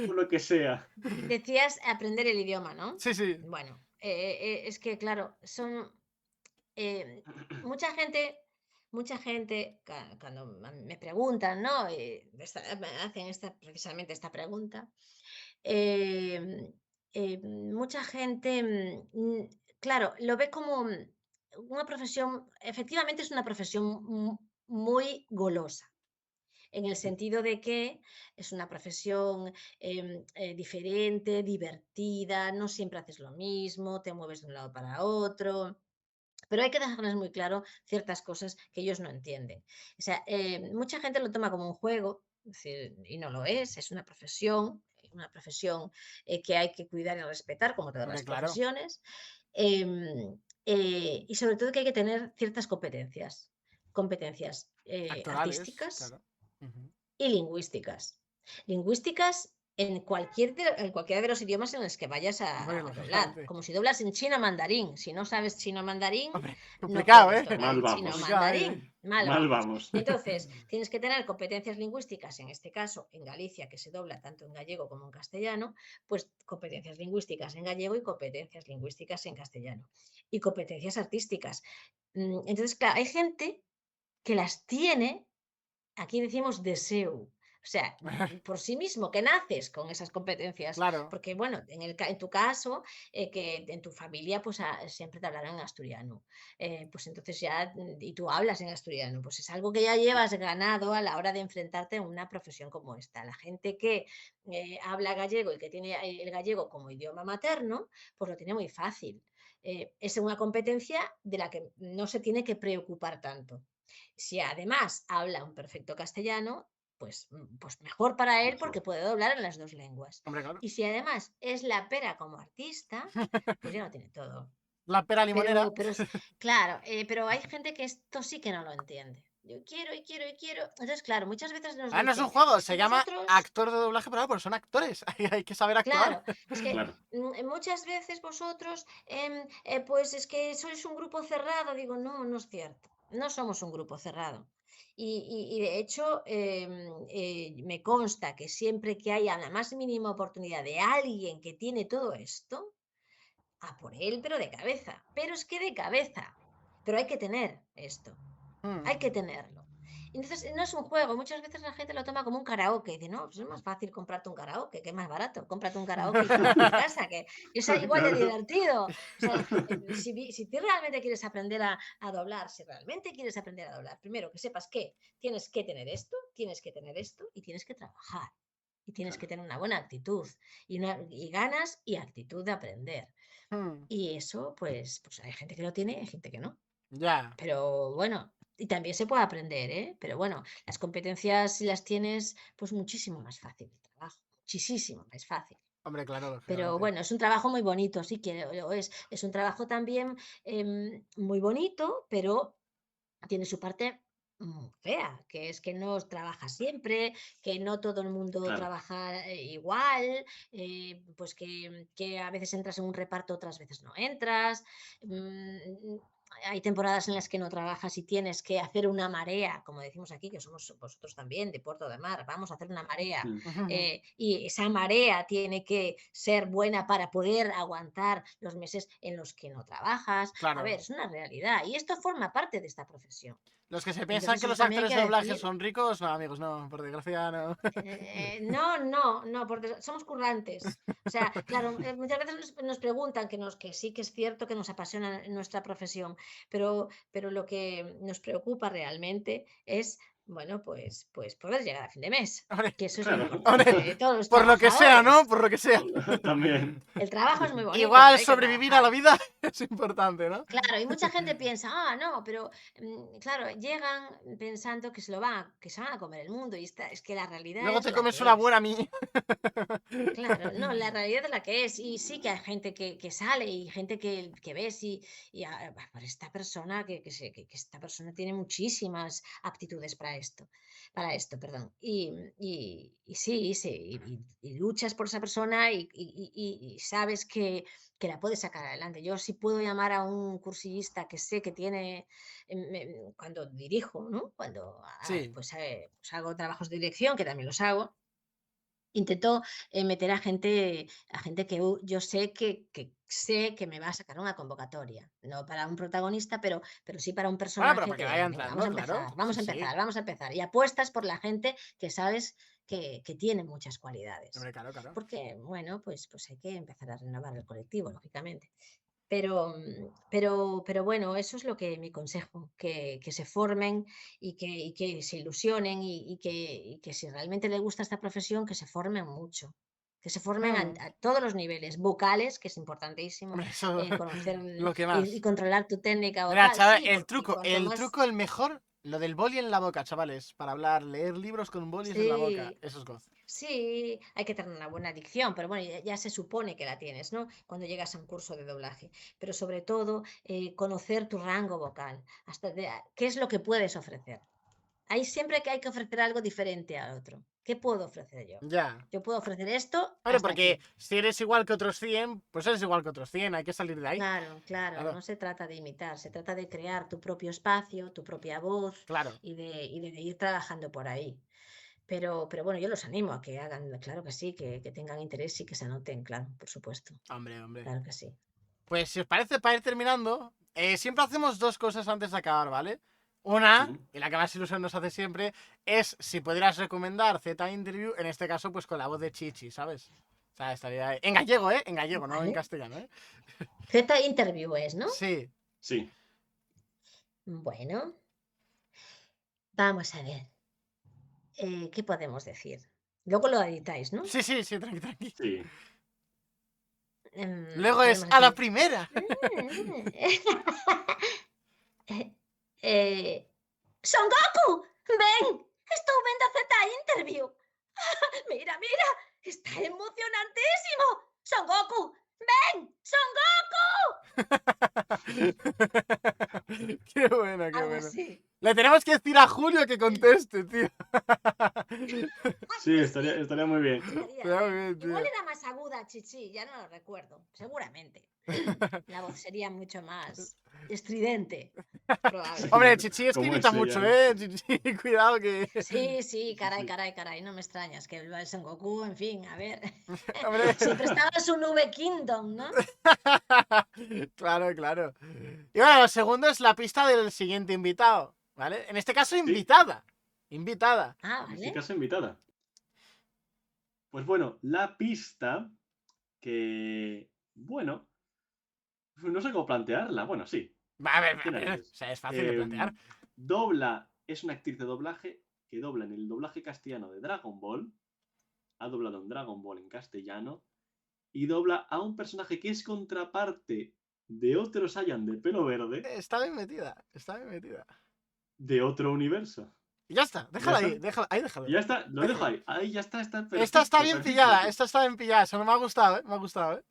Por lo que sea. decías aprender el idioma, ¿no? Sí, sí. Bueno, es que claro, son eh, mucha gente, cuando me preguntan, ¿no? Me hacen precisamente esta pregunta. eh, Mucha gente, claro, lo ve como una profesión, efectivamente es una profesión muy golosa, en el sentido de que es una profesión diferente, divertida, no siempre haces lo mismo, te mueves de un lado para otro. Pero hay que dejarles muy claro ciertas cosas que ellos no entienden. O sea, mucha gente lo toma como un juego, es decir, y no lo es una profesión que hay que cuidar y respetar, como todas Hombre, las claro. profesiones, y sobre todo que hay que tener ciertas competencias Actorales, artísticas claro. Ujú. y lingüísticas. Lingüísticas en cualquiera de los idiomas en los que vayas Hombre, a doblar. lógicamente. Como si doblas en chino mandarín. Si no sabes chino mandarín, Hombre, no complicado, puedes ¿eh? doblar Mal en chino vamos. Complicado, ¿eh? mandarín. Mal Mal vamos. vamos. Entonces, tienes que tener competencias lingüísticas, en este caso en Galicia, que se dobla tanto en gallego como en castellano, pues competencias lingüísticas en gallego y competencias lingüísticas en castellano. Y competencias artísticas. Entonces, claro, hay gente que las tiene. Aquí decimos deseo, o sea, por sí mismo, que naces con esas competencias, Claro. porque bueno, en tu caso, que en tu familia pues siempre te hablarán en asturiano, pues entonces ya, y tú hablas en asturiano, pues es algo que ya llevas ganado a la hora de enfrentarte a una profesión como esta. La gente que habla gallego y que tiene el gallego como idioma materno, pues lo tiene muy fácil. Es una competencia de la que no se tiene que preocupar tanto. Si además habla un perfecto castellano, pues mejor para él porque Mejor. puede doblar en las dos lenguas. Hombre, claro. Y si además es la pera como artista, pues ya lo tiene todo. La pera limonera. Pero claro, pero hay gente que esto sí que no lo entiende. Yo quiero y quiero y quiero. Entonces, claro, muchas veces nos Ah, no es un dicen, juego, es que se llama vosotros, actor de doblaje, pero son actores. Hay que saber actuar. claro, es que Claro. muchas veces vosotros, pues es que sois un grupo cerrado. Digo, no, no es cierto. No somos un grupo cerrado. Y de hecho, me consta que siempre que haya la más mínima oportunidad de alguien que tiene todo esto, a por él, pero de cabeza. Pero es que de cabeza. Pero hay que tener esto. Hay que tenerlo. Entonces, no es un juego. Muchas veces la gente lo toma como un karaoke. Y dice, no, pues es más fácil comprarte un karaoke, que es más barato. Cómprate un karaoke y quédate en casa, que es igual de Claro. divertido. O sea, si tú realmente quieres aprender a doblar, si realmente quieres aprender a doblar, primero que sepas que tienes que tener esto, tienes que tener esto y tienes que trabajar. Y tienes que Claro. tener una buena actitud y ganas y actitud de aprender. Y eso, pues hay gente que lo tiene y hay gente que no. Ya. Pero bueno, y también se puede aprender, ¿eh? Pero bueno, las competencias si las tienes, pues muchísimo más fácil el trabajo, muchísimo más fácil. Hombre, claro, Pero lógicamente. bueno, es un trabajo muy bonito, sí que lo es. Es un trabajo también muy bonito, pero tiene su parte fea, que es que no trabaja siempre, que no todo el mundo Claro. trabaja igual, pues que a veces entras en un reparto, otras veces no entras. hay temporadas en las que no trabajas y tienes que hacer una marea, como decimos aquí, que somos vosotros también de Puerto de Mar, vamos a hacer una marea. Y esa marea tiene que ser buena para poder aguantar los meses en los que no trabajas. Claro. A ver, es una realidad y esto forma parte de esta profesión. Los que se piensan Entonces, que eso los también hay actores que de doblaje decir. son ricos, no, amigos, no, por desgracia no. No, porque somos currantes. O sea, claro, muchas veces nos preguntan que sí que es cierto que nos apasiona nuestra profesión, pero lo que nos preocupa realmente es, bueno, pues poder llegar a fin de mes, Hombre, que eso es Claro. lo importante Hombre, de todos los por lo que sea, ¿no? trabajadores. Por lo que sea. También. El trabajo es muy bonito, pero Igual hay que sobrevivir a la trabajar. vida es importante, ¿no? Claro, y mucha gente piensa, no, pero claro, llegan pensando que se van a comer el mundo y es que la realidad Luego es te la comes que una es. buena mía. Claro, no, la realidad es la que es. Y sí que hay gente que sale y gente que ves por esta persona, que esta persona tiene muchísimas aptitudes para esto, perdón. Y sí, y luchas por esa persona y sabes que la puedes sacar adelante. Yo sí puedo llamar a un cursillista que sé que tiene, cuando dirijo, ¿no? Cuando Sí. pues hago trabajos de dirección, que también los hago. Intento meter a gente que yo sé que me va a sacar una convocatoria, no para un protagonista, pero sí para un Bueno, pero personaje para que vaya venga, vamos a entrando, claro. empezar, vamos Sí, a sí. empezar, vamos a empezar. Y apuestas por la gente que sabes que tiene muchas cualidades. Hombre, claro, claro. Porque, bueno, pues hay que empezar a renovar el colectivo, lógicamente. Pero bueno, eso es lo que mi consejo, que se formen y que se ilusionen y que si realmente les gusta esta profesión, que se formen mucho, que se formen a todos los niveles, vocales, que es importantísimo, Hombre, eso conocer lo que y más. controlar tu técnica Mira, vocal, chaval, sí, porque cuanto el más, truco, el mejor, lo del boli en la boca, chavales. Para hablar, leer libros con bolis en la boca. sí. Eso es goz. Sí, hay que tener una buena dicción, pero bueno, ya se supone que la tienes, ¿no? Cuando llegas a un curso de doblaje. Pero sobre todo, conocer tu rango vocal, qué es lo que puedes ofrecer. Hay siempre que hay que ofrecer algo diferente al otro. ¿Qué puedo ofrecer yo? Ya. Yo puedo ofrecer esto Hombre, hasta porque aquí. si eres igual que otros 100, pues eres igual que otros 100. Hay que salir de ahí. Claro, Claro, no se trata de imitar, se trata de crear tu propio espacio, tu propia voz claro. y de ir trabajando por ahí. Pero bueno, yo los animo a que hagan, claro que sí, que tengan interés y que se anoten, claro, por supuesto. Hombre, hombre. Claro que sí. Pues si os parece, para ir terminando, siempre hacemos dos cosas antes de acabar, ¿vale? Una, y la que más ilusión nos hace siempre, es si pudieras recomendar Z Interview, en este caso, pues con la voz de Chichi, ¿sabes? O sea, estaría... En gallego, ¿eh? En gallego, no en Vale. castellano, ¿eh? Z Interview es, ¿no? Sí. Sí. Bueno, vamos a ver. ¿Qué podemos decir? Luego lo editáis, ¿no? Sí, sí, sí, tranqui, tranqui. Sí. Luego es Podemos a la decir. primera. ¡Son Goku! ¡Ven! ¡Estupenda Z Interview! ¡Mira, mira! ¡Está emocionantísimo! ¡Son Goku! ¡Ven! ¡Son Qué bueno, qué algo bueno. así! Le tenemos que decir a Julio que conteste, tío. Sí, estaría muy bien. Estaría muy bien, Igual tío. era más aguda, Chichi, ya no lo recuerdo. Seguramente. La voz sería mucho más estridente, Hombre, probablemente. Chichi es que Como imita ese mucho, ya. Chichi, cuidado que... Sí, caray, Sí. caray, no me extrañas que el Son Goku, en fin, a ver. Hombre. Siempre estaba su nube Kingdom, ¿no? Claro, claro. Y bueno, lo segundo es la pista del siguiente invitado, ¿vale? En este caso, invitada. Invitada. Ah, En este vale. caso, invitada. Pues bueno, la pista que... Bueno, no sé cómo plantearla. Bueno, sí. A ver, ¿Qué o narices? sea, es fácil de plantear. Es una actriz de doblaje que dobla en el doblaje castellano de Dragon Ball. Ha doblado en Dragon Ball en castellano. Y dobla a un personaje que es contraparte de otro Saiyan de pelo verde Está bien metida, está bien metida. de otro universo. Y ya está, déjala ¿Ya ahí, está? déjala, déjalo. Y ya está, lo dejo ahí. Ahí ya está, está perfecto. Esta está bien perfecto. pillada, esta está bien pillada. Eso no me ha gustado, me ha gustado,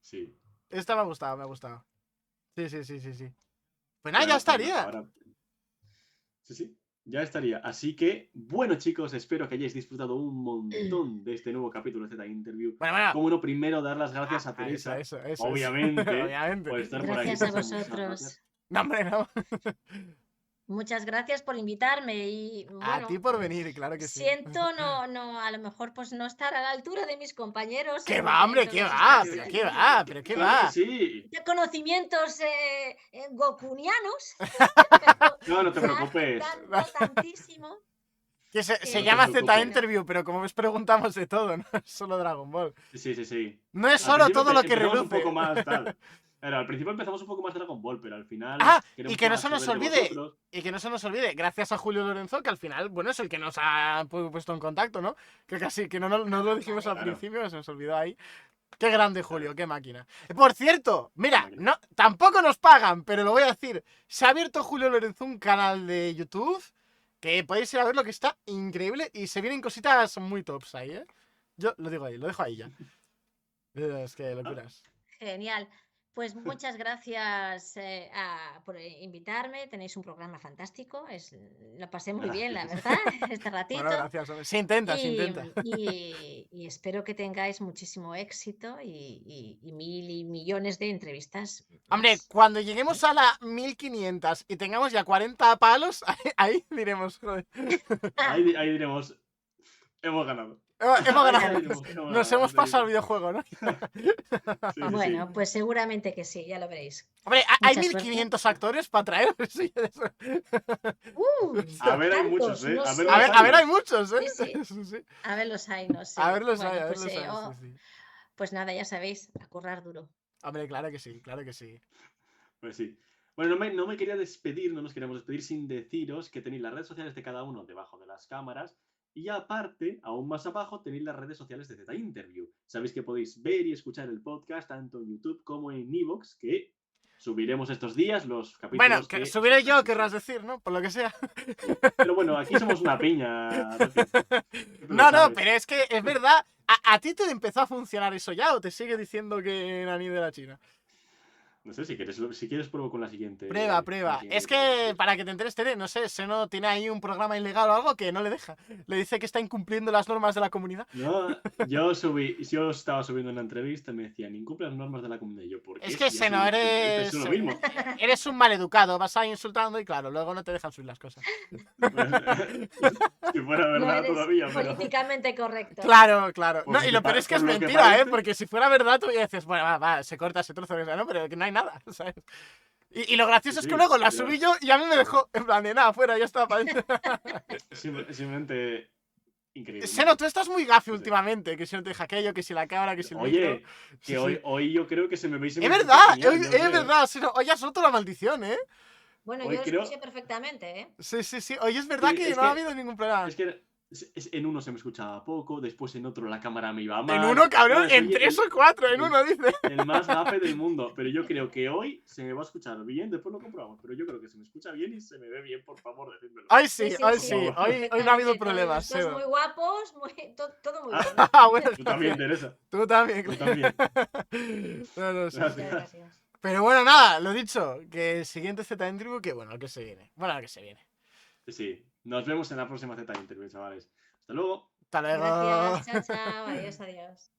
Sí. Esta me ha gustado, me ha gustado. Sí. Pues nada, ya Bueno, estaría. ahora... Sí. Ya estaría. Así que, bueno, chicos, espero que hayáis disfrutado un montón de este nuevo capítulo de Z Interview. Bueno. Como no, primero dar las gracias a Teresa, Eso, obviamente, obviamente. por estar Gracias por a aquí. vosotros. No, hombre, no. Muchas gracias por invitarme y A bueno, ti por venir, claro que sí. siento no, a lo mejor pues no estar a la altura de mis compañeros ¿Qué va, hombre? entre ¿Qué los va? estos ¿Pero qué va? ¿Pero qué Claro que va? sí. de conocimientos gokunianos, No, no te pero preocupes. tantísimo. Que se Que, llama te Z preocupes. Interview, pero como ves preguntamos de todo, no es solo Dragon Ball. Sí. No es Al solo principio todo lo que empezamos un reluce. poco más tal. Pero al principio empezamos un poco más Dragon Ball, pero al final Ah, y queremos que no más se nos saber de olvide, vosotros. gracias a Julio Lorenzo, que al final, bueno, es el que nos ha puesto en contacto, ¿no? Que casi que no lo dijimos al Claro. principio, se nos olvidó ahí. Qué grande Julio, qué máquina. Por cierto, mira, máquina. no, tampoco nos pagan, pero lo voy a decir. Se ha abierto Julio Lorenzo un canal de YouTube que podéis ir a ver, lo que está increíble y se vienen cositas muy tops ahí, ¿eh? Yo lo digo ahí, lo dejo ahí ya. Es que locuras. Genial. Pues muchas gracias por invitarme. Tenéis un programa fantástico. Lo pasé muy bien, la verdad, este ratito. Bueno, gracias. Hombre. Se intenta, se intenta. Y espero que tengáis muchísimo éxito y mil y millones de entrevistas. Hombre, más. cuando lleguemos a la 1500 y tengamos ya 40 palos, ahí diremos, joder. Ahí diremos, hemos ganado. Hemos ganado. Ahí diremos, hemos Nos ganado, hemos sí, pasado el sí. videojuego, ¿no? Sí. Bueno, pues seguramente que sí, ya lo veréis. Hombre, hay Mucha 1500 actores para traer. Sí, eso. A ver, hay tantos, muchos, ¿eh? no A ver, sé. los A ver, hay. hay muchos, ¿eh? Sí, sí. Sí, sí. A ver los hay, no sé. A ver los Bueno, hay, a ver pues, los hay. oh, Sí, sí. pues nada, ya sabéis, a currar duro. Hombre, claro que sí, claro que sí. Pues sí. Bueno, no me quería despedir, no nos queríamos despedir sin deciros que tenéis las redes sociales de cada uno debajo de las cámaras y aparte, aún más abajo, tenéis las redes sociales de Z Interview. Sabéis que podéis ver y escuchar el podcast tanto en YouTube como en Evox, que subiremos estos días los capítulos. Bueno, que subiré yo, querrás decir, ¿no? Por lo que sea. Pero bueno, aquí somos una piña. No, pero es que es verdad. ¿A ti te empezó a funcionar eso ya o te sigue diciendo que Nani de la China? No sé, si quieres pruebo con la siguiente. Prueba. con la siguiente Es que, para que te enteres, Tere, no sé, Seno tiene ahí un programa ilegal o algo que no le deja. Le dice que está incumpliendo las normas de la comunidad. No, yo estaba subiendo una entrevista y me decían, incumple las normas de la comunidad. Y yo, ¿por qué? Es que, Si Seno, es lo mismo. eres un maleducado, vas ahí insultando y claro, luego no te dejan subir las cosas. Si fuera No verdad eres todavía, pero... políticamente correcto. Claro. Por No, lo y que lo peor es que es por lo que mentira, parece- porque si fuera verdad tú ya dices, bueno, va, se corta ese trozo, ¿no? Pero que no hay nada, ¿sabes? Y lo gracioso es que Sí, luego la pero- subí yo y a mí me dejó, en plan de nada, fuera, ya estaba para adentro. Simplemente increíble. Seno, tú estás muy gafe Sí. últimamente, que si no te deja aquello, que si la cámara, que si el Oye, micro. que Sí, hoy, sí. hoy yo creo que se me veis. Es verdad, es verdad, Seno, hoy has roto la maldición, ¿eh? Bueno, Hoy yo lo creo- escuché perfectamente, ¿eh? Sí, hoy es verdad Sí, que es no que- ha habido ningún problema. Es que en uno se me escuchaba poco, después en otro la cámara me iba mal. En uno, cabrón, Claro, soy en 3 o 4, en uno, dice. el más gafe del mundo. Pero yo creo que hoy se me va a escuchar bien, después lo comprobamos. Pero yo creo que se me escucha bien y se me ve bien, por favor, decídmelo. Hoy sí, Sí, hoy sí, sí, sí. hoy no ha habido Perfectamente, problemas, todos Seno. muy guapos, todo muy bien. Ah, bueno, Tú también, Teresa. tú también, Tú claro. también. No, sí. Gracias. Muchas gracias. Pero bueno, nada, lo dicho, que el siguiente Z Interview, que bueno, el que se viene. Bueno, el que se viene. Sí, nos vemos en la próxima Z Interview, chavales. Hasta luego. Hasta luego. Gracias, chao, adiós.